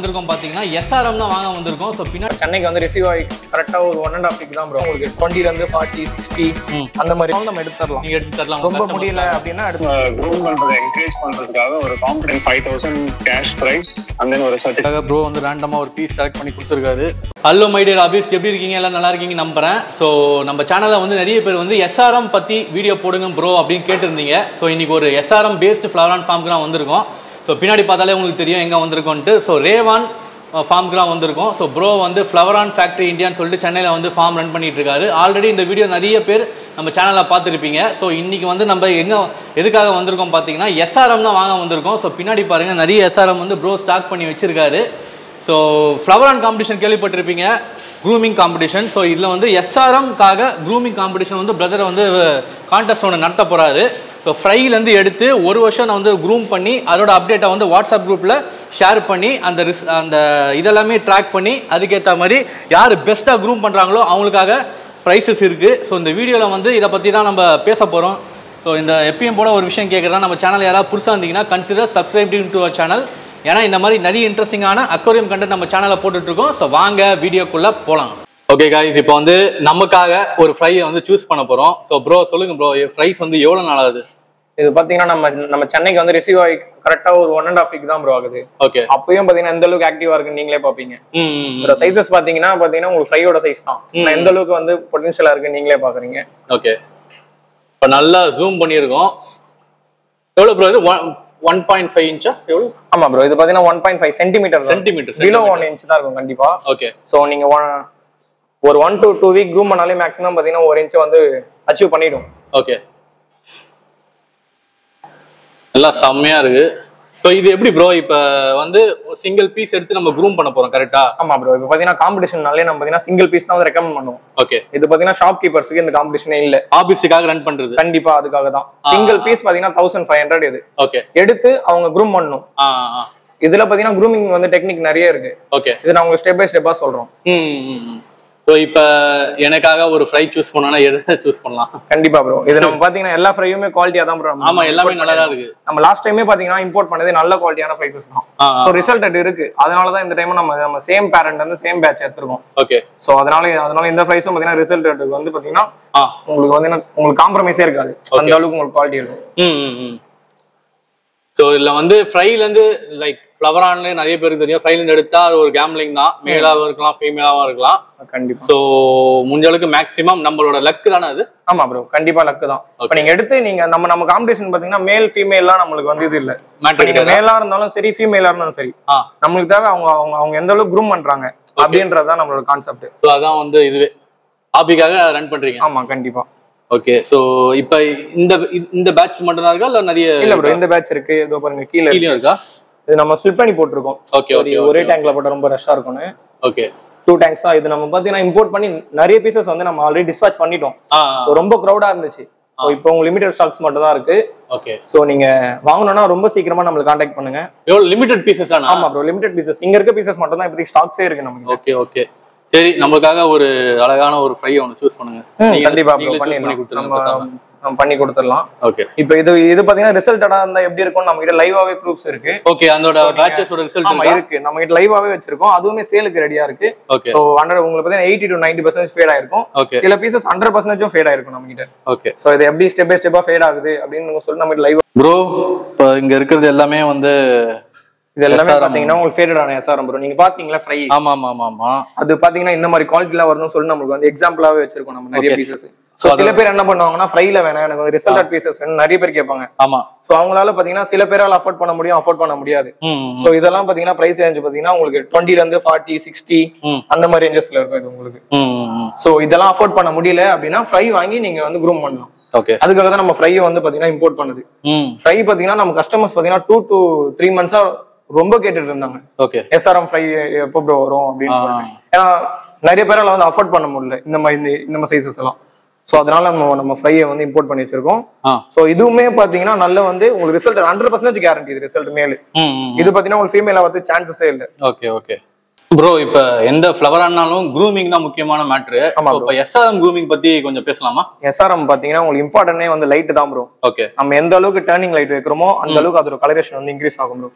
வந்திருக்கோம் பாத்தீங்கன்னா SRM தான் வாங்க வந்திருக்கோம். சோ பின்னாடி சென்னைக்கு வந்து ரிசீவ் ஆகி கரெக்டா ஒரு 1.5 வீக் தான் ப்ரோ. உங்களுக்கு 20 ல இருந்து 40 60 அந்த மாதிரி நம்ம எடுத்து தரலாம். நீங்க எடுத்து தரலாம். ரொம்ப முடியல அப்படின்னா எடுத்து க்ரூம் பண்றதை என்கரேஜ் பண்றதுக்காக ஒரு competition 5000 cash price and then ஒரு சர்டிஃபிகேட். ப்ரோ வந்து ரேண்டமா ஒரு பீஸ் செலக்ட் பண்ணி கொடுத்துருக்காரு. ஹலோ மை டியர் அபிஸ், எப்படி இருக்கீங்க? எல்லாம் நல்லா இருக்கீங்க நம்புறேன். ஸோ நம்ம சேனலில் வந்து நிறைய பேர் வந்து SRM பற்றி வீடியோ போடுங்க ப்ரோ அப்படின்னு கேட்டிருந்தீங்க. ஸோ இன்னைக்கு ஒரு SRM பேஸ்டு ஃப்ளவர் ஃபார்முக்கு தான் வந்திருக்கோம். ஸோ பின்னாடி பார்த்தாலே உங்களுக்கு தெரியும் எங்கே வந்திருக்கோன்ட்டு. ஸோ ரேவான் ஃபார்முக்கு தான் வந்திருக்கோம். ஸோ ப்ரோ வந்து ஃப்ளவரான் ஃபேக்ட்ரி இந்தியான்னு சொல்லிட்டு சென்னையில் வந்து ஃபார்ம் ரன் பண்ணிட்டு இருக்காரு. ஆல்ரெடி இந்த வீடியோ நிறைய பேர் நம்ம சேனலில் பார்த்துருப்பீங்க. ஸோ இன்றைக்கி வந்து நம்ம எதுக்காக வந்திருக்கோம் பார்த்தீங்கன்னா SRM தான் வாங்க வந்திருக்கோம். ஸோ பின்னாடி பாருங்கள் நிறைய SRM வந்து ப்ரோ ஸ்டாக் பண்ணி வச்சிருக்காரு. ஸோ ஃப்ளவரான் காம்படிஷன் கேள்விப்பட்டிருப்பீங்க, க்ரூமிங் காம்படிஷன். ஸோ இதில் வந்து SRMக்காக க்ரூமிங் காம்படிஷன் வந்து பிரதர் வந்து கான்டெஸ்ட் ஒன்று நடத்த போகிறாரு. ஸோ ஃப்ரைலேருந்து எடுத்து ஒரு வருஷம் நான் வந்து க்ரூம் பண்ணி அதோட அப்டேட்டை வந்து வாட்ஸ்அப் குரூப்பில் ஷேர் பண்ணி அந்த இதெல்லாமே ட்ராக் பண்ணி அதுக்கேற்ற மாதிரி யார் பெஸ்ட்டாக க்ரூம் பண்ணுறாங்களோ அவங்களுக்காக ப்ரைஸஸ் இருக்குது. ஸோ இந்த வீடியோவில் வந்து இதை பற்றி தான் நம்ம பேச போகிறோம். ஸோ இந்த எப்பயும் போல ஒரு விஷயம் கேட்குறதா, நம்ம சேனல் யாராவது புதுசாக இருந்தீங்கன்னா consider subscribing to our channel. ஏன்னா இந்த மாதிரி நிறைய இன்ட்ரெஸ்டிங்கான அக்வேரியம் கண்டென்ட் நம்ம சேனலில் போட்டுட்ருக்கோம். ஸோ வாங்க வீடியோக்குள்ளே போகலாம். ஓகே காய்ஸ், இப்போ வந்து நமக்காக ஒரு ஃப்ரையை வந்து சூஸ் பண்ண போகிறோம். ஸோ ப்ரோ சொல்லுங்கள் ப்ரோ, ஃப்ரைஸ் வந்து எவ்வளோ நாள் ஆகுது? இது பாத்தீங்கன்னா நம்ம சென்னைக்கு வந்து ரிசீவ் ஆகி கரெக்டா ஒரு 1.5 வீக் தான் ப்ரோ ஆகுது. ஓகே, அப்பயும் பாத்தீங்கன்னா எந்த அளவுக்கு ஆக்டிவா இருக்குன்னு நீங்களே பாப்பீங்க. இதோட சைஸஸ் பாத்தீங்கன்னா உங்களுக்கு ஃப்ரையோட சைஸ் தான். எந்த அளவுக்கு வந்து பொட்டன்ஷியலா இருக்குன்னு நீங்களே பாக்குறீங்க. ஓகே, இப்போ நல்லா ஜூம் பண்ணியிருக்கோம். எவ்வளோ ப்ரோ இது? 1.5 இன்ச்சா எவ்வளோ? ஆமா ப்ரோ, இது பாத்தீங்கன்னா 1.5 சென்டிமீட்டர் பிலோ 1 இன்ச் தான் இருக்கும் கண்டிப்பா. ஓகே, சோ நீங்க ஒரு 1 to 2 வீக் க்ரூம் பண்ணாலே மேக்ஸிமம் பாத்தீங்கன்னா 1 இன்ச் வந்து அச்சீவ் பண்ணிடும். ஓகே, எல்லாம் செம்மையா இருக்கு. ஸோ இது எப்படி ப்ரோ, இப்போ வந்து சிங்கிள் பீஸ் எடுத்து நம்ம க்ரூம் பண்ண போறோம் கரெக்டா? ஆமா ப்ரோ, இப்போ பாத்தீங்கன்னா காம்படிஷன்னாலே நம்ம பாத்தீங்கன்னா சிங்கிள் பீஸ் தான் வந்து ரெக்கமெண்ட் பண்ணுவோம். ஓகே, இது பாத்தீங்கன்னா ஷாப் கீப்பர்ஸ்க்கு இந்த காம்படிஷனே இல்ல, ஆபீஸ்க்காக ரன் பண்றது. கண்டிப்பா அதுக்காக தான். சிங்கிள் பீஸ் பாத்தீங்கன்னா 1500 இது. ஓகே, எடுத்து அவங்க க்ரூம் பண்ணணும். இதுல பாத்தீங்கன்னா க்ரூமிங் வந்து டெக்னிக் நிறைய இருக்கு. ஓகே, இது நான் உங்களுக்கு ஸ்டெப் பை ஸ்டெப்பா சொல்றோம். ஸோ இப்போ எனக்காக ஒரு ஃப்ரை சூஸ் பண்ணனா எதை சூஸ் பண்ணலாம்? கண்டிப்பா ப்ரோ, இது நம்ம பாத்தீங்கன்னா எல்லா ஃப்ரையுமே குவாலிட்டியா தான் ப்ரோ. ஆமா, எல்லாமே நல்லா தான் இருக்கு. நம்ம லாஸ்ட் டைமே பாத்தீங்கன்னா இம்போர்ட் பண்ணது நல்ல குவாலிட்டியான ஃப்ரைஸஸ் தான். சோ ரிசல்ட் இருக்கு. அதனால தான் இந்த டைம் நம்ம சேம் பேரண்ட் வந்து சேம் பேட்ச் எடுத்துறோம். ஓகே, சோ அதனால இந்த ஃப்ரைஸும் பாத்தீங்கன்னா ரிசல்ட் வந்து பாத்தீங்கன்னா உங்களுக்கு வந்து உங்களுக்கு காம்ப்ரமைஸே இருக்காது. அந்த அளவுக்கு உங்களுக்கு குவாலிட்டி இருக்கும். ஸோ இதுல வந்து ஃப்ரைல இருந்து லைக் ஃப்ளவரான்ல நிறைய பேருக்கு தெரியும், ஃப்ரைல இருந்து எடுத்தா அது ஒரு கேம்லிங் தான். மேலாவும் இருக்கலாம், ஃபீமேலாவும் இருக்கலாம். கண்டிப்பா. ஸோ முடிஞ்ச அளவுக்கு மேக்ஸிமம் நம்மளோட லக்கு தானே அது? ஆமா ப்ரோ, கண்டிப்பா லக்கு தான். இப்போ நீங்க எடுத்து நீங்க நம்ம காம்படிஷன் பாத்தீங்கன்னா மேல் ஃபீமேல்லாம் நம்மளுக்கு வந்து இது இல்ல. நீங்க மேலா இருந்தாலும் சரி, ஃபீமேலா இருந்தாலும் சரி, நம்மளுக்கு தேவை அவங்க எந்த அளவுக்கு க்ரூம் பண்றாங்க அப்படின்றதுதான் நம்மளோட கான்செப்ட். ஸோ அதான் வந்து இதுவே ஹாபிக்காக ரன் பண்றீங்க. ஆமா கண்டிப்பா. ஓகே, சோ இப்போ இந்த பேட்ச் மட்டும் தான் இருக்கா இல்ல நிறைய? இல்ல ப்ரோ, இந்த பேட்ச் இருக்கு. இதோ பாருங்க கீழ இருக்கா. இது நம்ம ஸ்ப்ளிட் பண்ணி போட்டிருக்கோம். ஓகே, ஒரே டேங்க்ல போட்டா ரொம்ப ரஷ்ஷா இருக்கும்னு. ஓகே, 2 டேங்க்ஸ் தான். இது நம்ம பாத்தீங்கன்னா இம்போர்ட் பண்ணி நிறைய பீசஸ் வந்து நம்ம ஆல்ரெடி டிஸ்பாட்ச் பண்ணிட்டோம். சோ ரொம்ப கிரவுடா இருந்துச்சு. சோ இப்போ உங்களுக்கு லிமிடெட் ஸ்டாக்ஸ் மட்டும் தான் இருக்கு. ஓகே, சோ நீங்க வாங்கணும்னா ரொம்ப சீக்கிரமா நம்மள கான்டாக்ட் பண்ணுங்க. எவ்வளவு லிமிடெட் பீசஸ் ஆனா? ஆமா ப்ரோ, லிமிடெட் பீசஸ். இங்க இருக்க பீசஸ் மட்டும் தான் இப்போதைக்கு ஸ்டாக்ஸே இருக்கு நமக்கு. ஓகே ஓகே, சரி, நமக்காக ஒரு அழகான ஒரு ஃப்ரை ஒன்னு சூஸ் பண்ணுங்க. கண்டிப்பா நம்ம பண்ணி கொடுத்துடலாம். ஓகே, இப்போ இது பாத்தீங்கன்னா ரிசல்ட்டடா இருந்தா எப்படி இருக்கும், நம்ம கிட்ட லைவாவே ப்ரூஃப்ஸ் இருக்கு. ஓகே, அதோட பேட்சஸோட ரிசல்ட் இருக்கு, நம்ம கிட்ட லைவாவே வச்சிருக்கோம். அதுவுமே சேலுக்கு ரெடியா இருக்கு. ஓகே, சோ உங்களுக்கு பாத்தீங்கன்னா 80 to 90% ஃபேட் ஆயிருக்கும். சில பீசஸ் 100% ஃபேட் ஆயிருக்கும் நம்ம கிட்ட. ஓகே, சோ இது எப்படி ஸ்டெப் பை ஸ்டெப்பா ஃபேட் ஆகுது அப்படின்னு சொல்லி நம்ம லைவ். ப்ரோ இப்போ இங்க இருக்கிறது எல்லாமே வந்து இது எல்லாமே பாத்தீங்கன்னா உங்களுக்கு ஃபேடடான SRM ப்ரோ. நீங்க பாத்தீங்களா ஃப்ரை? ஆமா ஆமா ஆமா, அது பாத்தீங்கன்னா இந்த மாதிரி குவாலிட்டில வரும்னு சொல்லி நமக்கு வந்து எக்ஸாம்பிளாவே வச்சிருக்கோம் நம்ம நிறைய பீசஸ். சோ சில பேர் என்ன பண்ணுவாங்கன்னா ஃப்ரைல வேணா எனக்கு வந்து ரிசல்ட்டட் பீசஸ் வேணும் நிறைய பேர் கேட்பாங்க. ஆமா, சோ அவங்களால பாத்தீங்கன்னா சில பேரால அஃபோர்ட் பண்ண முடியும், அஃபோர்ட் பண்ண முடியாது. சோ இதெல்லாம் பாத்தீங்கன்னா பிரைஸ் ரேஞ்ச் பாத்தீங்கன்னா உங்களுக்கு 20 ல இருந்து 40 60 அந்த மாதிரி ரேஞ்சஸ்ல இருக்கும் இது உங்களுக்கு. சோ இதெல்லாம் அஃபோர்ட் பண்ண முடியல அப்படின்னா ஃப்ரை வாங்கி நீங்க வந்து க்ரூம் பண்ணலாம். ஓகே, அதுக்காக தான் நம்ம ஃப்ரையை வந்து பாத்தீங்கன்னா இம்போர்ட் பண்ணுது. ஃப்ரை பாத்தீங்கன்னா நம்ம கஸ்டமர்ஸ் பாத்தீங்கன்னா 2 to 3 மந்த்ஸா ரொம்ப கேட்டுட்டு இருந்தாங்க. ஓகே, SRM ஃப்ரை எப்போ ப்ரோ வரும் அப்படின்னு சொல்லிட்டு. ஏன்னா நிறைய பேரால வந்து அஃபோர்ட் பண்ண முடியல இந்த மாதிரி சைஸஸ் எல்லாம். சோ அதனால நம்ம ஃப்ரையை வந்து இம்போர்ட் பண்ணி வச்சிருக்கோம். சோ இதுவுமே பாத்தீங்கன்னா நல்ல வந்து உங்களுக்கு ரிசல்ட் 100% கேரண்டி. இது ரிசல்ட் மேல். இது பாத்தீங்கன்னா உங்களுக்கு ஃபீமேலா வந்து சான்சஸே இல்ல. ஓகே ஓகே, ப்ரோ இப்ப எந்த ஃப்ளவர் ஆனாலும் க்ரூமிங் தான் முக்கியமான மேட்ரு. இப்ப SRM க்ரூமிங் பத்தி கொஞ்சம் பேசலாமா? SRM பாத்தீங்கன்னா உங்களுக்கு இம்பார்ட்டன்டே வந்து லைட் தான் ப்ரோ. ஓகே. நம்ம எந்த அளவுக்கு டர்னிங் லைட் வைக்கிறோமோ அந்த அளவுக்கு அதோட கலரேஷன் வந்து இன்க்ரீஸ் ஆகும் ப்ரோ.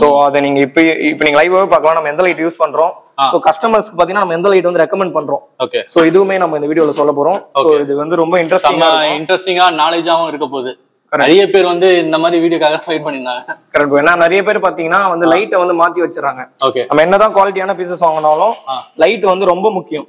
சோ அதை நீங்க இப்ப நீங்க லைவாவே பார்க்கலாம் நம்ம எந்த லைட் யூஸ் பண்றோம். சோ கஸ்டமர்ஸ்க்கு பாத்தீங்கன்னா நம்ம எந்த லைட் வந்து ரெக்கமெண்ட் பண்றோம். ஓகே. சோ இதுவுமே நம்ம இந்த வீடியோல சொல்ல போறோம். சோ இது வந்து ரொம்ப இன்ட்ரெஸ்டிங்கா நாலேஜாவும் இருக்க போகுது. நிறைய பேர் வந்து இந்த மாதிரி வீடியோக்காக ஃபைட் பண்ணிருந்தாங்க. கரெக்ட். ஏன்னா நிறைய பேர் பாத்தீங்கன்னா வந்து லைட்டை வந்து மாத்தி வச்சிடறாங்க. நம்ம என்னதான் குவாலிட்டியான பீசஸ் வாங்கினாலும் லைட் வந்து ரொம்ப முக்கியம்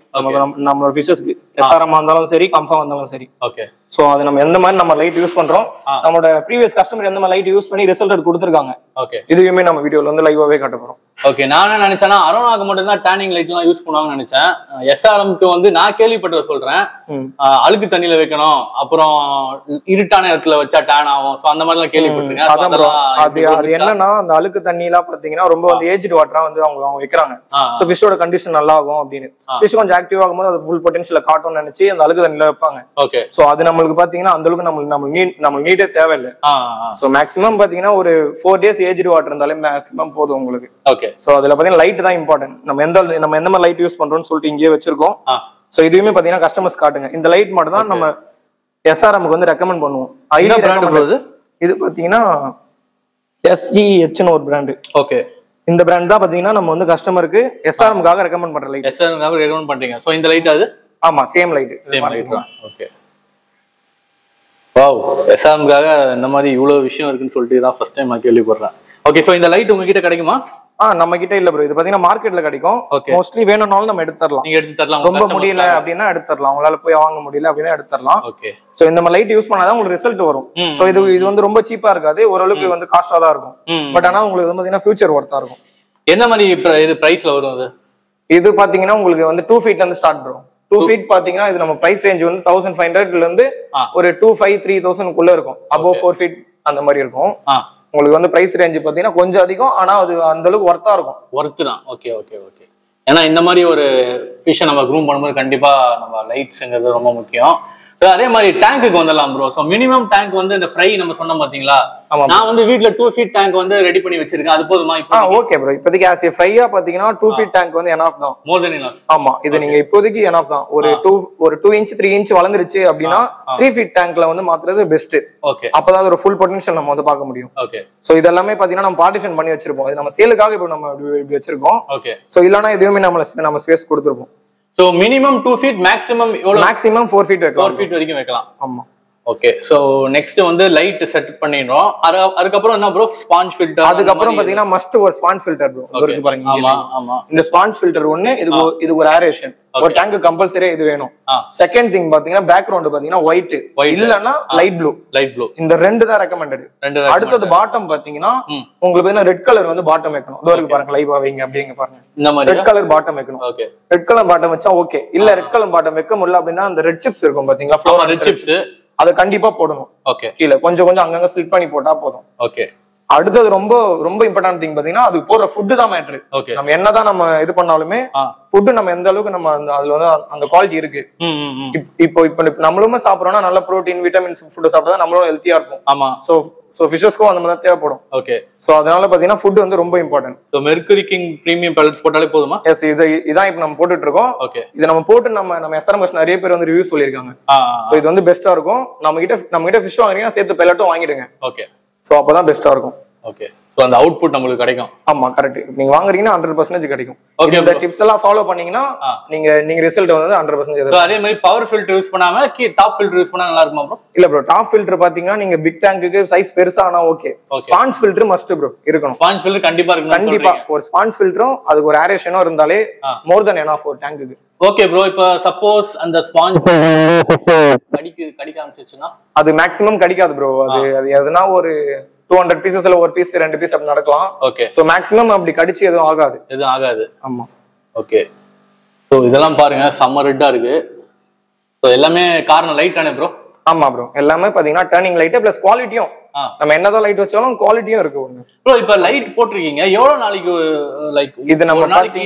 நம்மளோட பீசஸ்க்கு. SRM இருந்தாலும் சரி, கம்ஃபா இருந்தாலும் சரி. ஓகே. சோ அது நம்ம எந்த மாதிரி நம்ம லைட் யூஸ் பண்றோம், நம்மளோட ப்ரீவியஸ் கஸ்டமர் எந்த மாதிரி லைட் யூஸ் பண்ணி ரிசல்ட் கொடுத்துருக்காங்க. ஓகே. இதுவுமே நம்ம வீடியோல வந்து லைவாவே காட்ட போறோம். ஓகே. நான் என்ன நினைச்சேன்னா அரோனாக்கு மட்டும் தான் டேனிங் லைட் எல்லாம் யூஸ் பண்ணுவாங்கன்னு நினைச்சேன். SRMக்கு வந்து நான் கேள்விப்பட்டத சொல்றேன். அழுக்கு தண்ணியில வைக்கணும், அப்புறம் இருட்டான இடத்துல வச்சா டேன் ஆகும். சோ அந்த மாதிரி எல்லாம் கேள்விப்பட்டிருக்கேன். அது என்னன்னா அந்த அழுக்கு தண்ணி எல்லாம் பாத்தீங்கன்னா ரொம்ப வந்து ஏஜ்டு வாட்டரா வந்து அவங்க வைக்கிறாங்க. சோ ஃபிஷ்ஷோட கண்டிஷன் நல்லா ஆகும் அப்படின்னு. ஃபிஷ் கொஞ்சம் ஆக்டிவ் ஆகும்போது அது ஃபுல் பொட்டன்ஷியல காட்டும்னு நினைச்சு அந்த அழுக்கு தண்ணியில வைப்பாங்க. ஓகே. சோ அது நம்மளுக்கு பாத்தீங்கன்னா அந்த அளவுக்கு நம்ம நீடே தேவையில்லை. சோ மேக்ஸிமம் பாத்தீங்கன்னா ஒரு 4 days ஏஜ்டு வாட்டர் இருந்தாலே மேக்ஸிமம் போதும் உங்களுக்கு. ஓகே. சோ அதுல பாத்தீங்கன்னா லைட் தான் இம்பார்ட்டன்ட். நம்ம எந்த மாதிரி லைட் யூஸ் பண்றோம்னு சொல்லிட்டு இங்கேயே வச்சிருக்கோம். சோ இதுவுமே பாத்தீங்கன்னா கஸ்டமர்ஸ் காட்டுங்க. இந்த லைட் மட்டும் தான் நம்ம SRMக்கு வந்து ரெக்கமெண்ட் பண்ணுவோம். இது பாத்தீங்கன்னா SGH ஒரு பிராண்ட். ஓகே. இந்த பிராண்ட் தான் பாத்தீங்கன்னா நம்ம வந்து கஸ்டமருக்கு SRMக்காக ரெக்கமெண்ட் பண்ற லைட். SRMக்காக ரெக்கமெண்ட் பண்றீங்க. சோ இந்த லைட் அது? ஆமா, சேம் லைட். ஓகே. வாவ், SRMக்காக இந்த மாதிரி இவ்வளவு விஷயம் இருக்குன்னு சொல்லிட்டு தான் ஃபர்ஸ்ட் டைம் நான் கேள்விப்படுறேன். ஓகே. சோ இந்த லைட் உங்ககிட்ட கிடைக்குமா? நம்ம கிட்ட இல்ல ப்ரோ. இது பாத்தீங்கன்னா மார்க்கெட்ல கிடைக்கும். மோஸ்ட்லி வேணும்னாலும் நம்ம எடுத்துறலாம். நீங்க எடுத்து தரலாம். ரொம்ப முடியல அப்படின்னா எடுத்துறலாம். உங்களால போய் வாங்க முடியல அப்படின்னா எடுத்துறலாம். ஓகே. சோ இந்த மாதிரி லைட் யூஸ் பண்ணாதான் உங்களுக்கு ரிசல்ட் வரும். சோ இது வந்து ரொம்ப சீப்பா இருக்காது, ஓரளவுக்கு வந்து காஸ்டா தான் இருக்கும். பட் ஆனா உங்களுக்கு வந்து பாத்தீங்கன்னா ஃபியூச்சர் ஒர்த்தா இருக்கும். என்ன மாதிரி இது பிரைஸ்ல வரும் அது? இது பாத்தீங்கன்னா உங்களுக்கு வந்து 2 feet இருந்து ஸ்டார்ட் ப்ரோ. 2 feet பாத்தீங்கன்னா இது நம்ம பிரைஸ் ரேஞ்ச் வந்து 1500 இருந்து ஒரு 2500-3000 குள்ள இருக்கும். above 4 feet அந்த மாதிரி இருக்கும். உங்களுக்கு வந்து பிரைஸ் ரேஞ்ச் பாத்தீங்கன்னா கொஞ்சம் அதிகம், ஆனா அது அந்த அளவுக்கு ஒர்த்தா இருக்கும். ஒர்த்து தான். Okay okay okay. ஏன்னா இந்த மாதிரி ஒரு ஃபிஷ்ஷை நம்ம க்ரூம் பண்ணும்போது கண்டிப்பா நம்ம லைட்ஸ்ங்கிறது ரொம்ப முக்கியம். அதே மாதிரி டேங்க்கு வந்துடலாம் ப்ரோ. ஸோ மினிமம் டேங்க் வந்து இந்த ஃப்ரை நம்ம சொன்னோம் பாத்தீங்களா, நான் வந்து வீட்டுல 2 feet டேங்க் வந்து ரெடி பண்ணி வச்சிருக்கேன். அது போதுமா? இப்போ ஓகே ப்ரோ. இப்போதைக்கு ஆஸ் ஏ ஃப்ரையா பாத்தீங்கன்னா 2 feet டேங்க் வந்து எனஃப் தான். மோர் தென் எனஃப். ஆமா, இது நீங்க இப்போதைக்கு எனஃப் தான். ஒரு 2 inch 3 inch வளர்ந்துருச்சு அப்படின்னா 3 feet டேங்க்ல வந்து மாத்துறது பெஸ்ட். ஓகே. அப்பதான் ஒரு ஃபுல் பொட்டன்ஷியல் நம்ம வந்து பார்க்க முடியும். ஓகே. சோ இதெல்லாமே பாத்தீங்கன்னா நம்ம பார்ட்டிஷன் பண்ணி வச்சிருப்போம். இது நம்ம சேலுக்காக இப்போ நம்ம இப்படி வச்சிருக்கோம். ஓகே. சோ இல்லனா எதுவுமே நம்ம ஸ்பேஸ் கொடுத்துருப்போம். சோ மினிமம் 2 feet, மேக்ஸிமம் எவ்வளவு? மேக்ஸிமம் 4 feet வைக்கலாம். 4 feet வரைக்கும் வைக்கலாம். ஆமா. ஓகே. சோ நெக்ஸ்ட் வந்து லைட் செட் பண்ணிடுறோம். அதுக்கப்புறம் என்ன ப்ரோ? Sponge filter. அதுக்கப்புறம் பாத்தீங்கன்னா மஸ்ட் ஒரு ஸ்பாஞ்ச் ஃபில்டர் ப்ரோ. இருக்கு பாருங்க. ஆமா ஆமா. இந்த ஸ்பாஞ்ச் ஃபில்டர் ஒன்னு, இது ஒரு ஏரேஷன். ஒரு டேங்க் கம்பல்சரியா இது வேணும். செகண்ட் திங் பாத்தீங்கன்னா பேக்ரவுண்ட் பாத்தீங்கன்னா ஒயிட் இல்லனா லைட் ப்ளூ. இந்த ரெண்டு தான் ரெக்கமெண்டட். அடுத்தது பாட்டம் பாத்தீங்கன்னா உங்களுக்கு வந்து ரெட் கலர் வந்து பாட்டம் வைக்கணும். இதோ இருக்கு பாருங்க, லைவா வைங்க அப்படிங்க பாருங்க. இந்த மாதிரி ரெட் கலர் பாட்டம் வைக்கணும். ஓகே. ரெட் கலர் பாட்டம் வச்சா ஓகே. இல்ல ரெட் கலர் பாட்டம் வைக்க முடியல அப்படின்னா அந்த ரெட் சிப்ஸ் இருக்கும் பாத்தீங்களா, ஃப்ளோரா ரெட் சிப்ஸ், அத கண்டிப்பா போடணும். ஓகே. கீழ கொஞ்சம் அங்கங்க ஸ்ப்ளிட் பண்ணி போட்டா போதும். ஓகே. அடுத்தது ரொம்ப ரொம்ப இம்பார்ட்டன்ட் திங் பாத்தீங்கன்னா அது போற ஃபுட் தான் மேட்டர். நம்ம என்னதான் நம்ம இது பண்ணாலுமே ஃபுட் நம்ம எந்த அளவுக்கு நம்ம அதுல வந்து அந்த குவாலிட்டி இருக்கு. இப்போ நம்மளுமே சாப்பிடுறோம்னா நல்ல புரோட்டீன் விட்டமின் ஃபுட் சாப்பிட்டா நம்மளும் ஹெல்த்தியா இருக்கும். ஆமா. சோ ஃபிஷஸ்க்கும் அந்த மாதிரி தேவைப்படும். ஓகே. சோ அதனால பாத்தீங்கன்னா ஃபுட் வந்து ரொம்ப important. So mercury king premium pellets போட்டாலே போதுமா? எஸ், இதான் இப்போ நம்ம போட்டுட்டு இருக்கோம். ஓகே. இத நம்ம போட்டு நம்ம SRM நிறைய பேர் வந்து ரிவ்யூ சொல்லிருக்காங்க. சோ இது வந்து பெஸ்டா இருக்கும். நம்ம கிட்ட ஃபிஷ் வாங்குறீங்கன்னா சேர்த்து பெல்லட்டும் வாங்கிடுங்க. ஓகே. சோ அப்பதான் பெஸ்டா இருக்கும். ஓகே. சோ அந்த அவுட்புட் நமக்கு கிடைக்கும். ஆமா, கரெக்ட். நீங்க வாங்குறீங்கன்னா 100% கிடைக்கும். ஓகே. இந்த டிப்ஸ் எல்லாம் ஃபாலோ பண்ணீங்கன்னா நீங்க ரிசல்ட் வந்து 100% சோ அதே மாதிரி பவர் ஃபில்டர் யூஸ் பண்ணாம டாப் ஃபில்டர் யூஸ் பண்ணா நல்லா இருக்குமா ப்ரோ? இல்ல ப்ரோ, டாப் ஃபில்டர் பாத்தீங்கன்னா நீங்க பிக் டேங்க்குக்கு சைஸ் பெருசா ஆனா okay. Sponge filter must bro இருக்கணும். ஸ்பாஞ்ச் ஃபில்டர் கண்டிப்பா இருக்கணும். கண்டிப்பா ஒரு ஸ்பாஞ்ச் ஃபில்டரும் அதுக்கு ஒரு ஏரேஷனும் இருந்தாலே மோர் தென் எனஃப் ஒரு டேங்க்குக்கு. Okay bro. இப்போ சப்போஸ் அந்த ஸ்பாஞ்ச் கடிக்க ஆரம்பிச்சிச்சுன்னா அது மேக்ஸிமம் கடிக்காது ப்ரோ. அது எதுனா ஒரு 200 பீசஸ்ல ஒரு பீஸ் 2 பீஸ் அப்படி நடக்கலாம். ஓகே. சோ மேக்ஸிமம் அப்படி கடிச்சு எதுவும் ஆகாது. ஆமா. ஓகே. சோ இதெல்லாம் பாருங்க செம்ம ரெட்டா இருக்கு. சோ எல்லாமே காரணம் லைட் தானே ப்ரோ? ஆமா ப்ரோ, எல்லாமே பாத்தீங்கன்னா டர்னிங் லைட் பிளஸ் குவாலிட்டியும் நம்ம என்னதான் லைட் வச்சாலும் குவாலிட்டியும் இருக்கு ஒண்ணு. ப்ரோ இப்ப லைட் போட்டுருக்கீங்க, எவ்வளவு நாளைக்கு லைக் இது நம்ம நாளைக்கு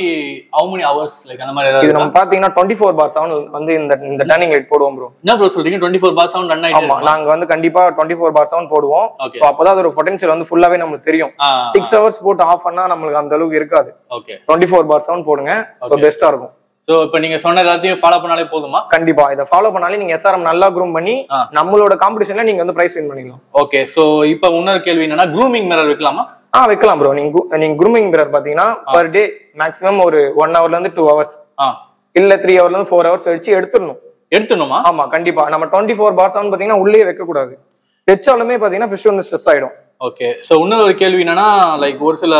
how many hours லைக் அந்த மாதிரி இது நம்ம பாத்தீங்கன்னா 24/7 வந்து இந்த டர்னிங் லைட் போடுவோம் ப்ரோ. என்ன ப்ரோ சொல்றீங்க 24/7 ரன் ஆயிட்டு? ஆமா, நாங்க வந்து கண்டிப்பா 24/7 போடுவோம். சோ அப்பதான் அதோட பொட்டன்ஷியல் வந்து ஃபுல்லாவே நமக்கு தெரியும். 6 hours போட்டு ஆஃப் பண்ணா நமக்கு அந்த அளவுக்கு இருக்காது. ஓகே 24/7 போடுங்க, சோ பெஸ்டா இருக்கும். சோ இப்போ நீங்க சொன்ன எல்லாத்தையும் ஃபாலோ பண்ணாலே போதுமா? கண்டிப்பா இத ஃபாலோ பண்ணாலே நீங்க SRM நல்லா க்ரூம் பண்ணி நம்மளோட காம்படிஷன்ல நீங்க வந்து பிரைஸ் வின் பண்ணிடலாம். ஓகே, சோ இப்போ இன்னொரு கேள்வி என்னன்னா க்ரூமிங் மிரர் வைக்கலாமா? வைக்கலாம் ப்ரோ. நீங்க க்ரூமிங் மிரர் பாத்தீங்கன்னா பர் டே மேக்ஸிமம் ஒரு 1 hourல இருந்து 2 hours இல்ல 3 hourல இருந்து 4 hours வச்சு எடுத்துடணுமா? ஆமா கண்டிப்பா. நம்ம 24/7 பாத்தீங்கன்னா உள்ளே வைக்க கூடாது. வச்சாலுமே பாத்தீங்கன்னா ஃபிஷ் வந்து ஸ்ட்ரெஸ் ஆயிடும். ஓகே, சோ இன்னொரு கேள்வி என்னன்னா லைக் ஒரு சில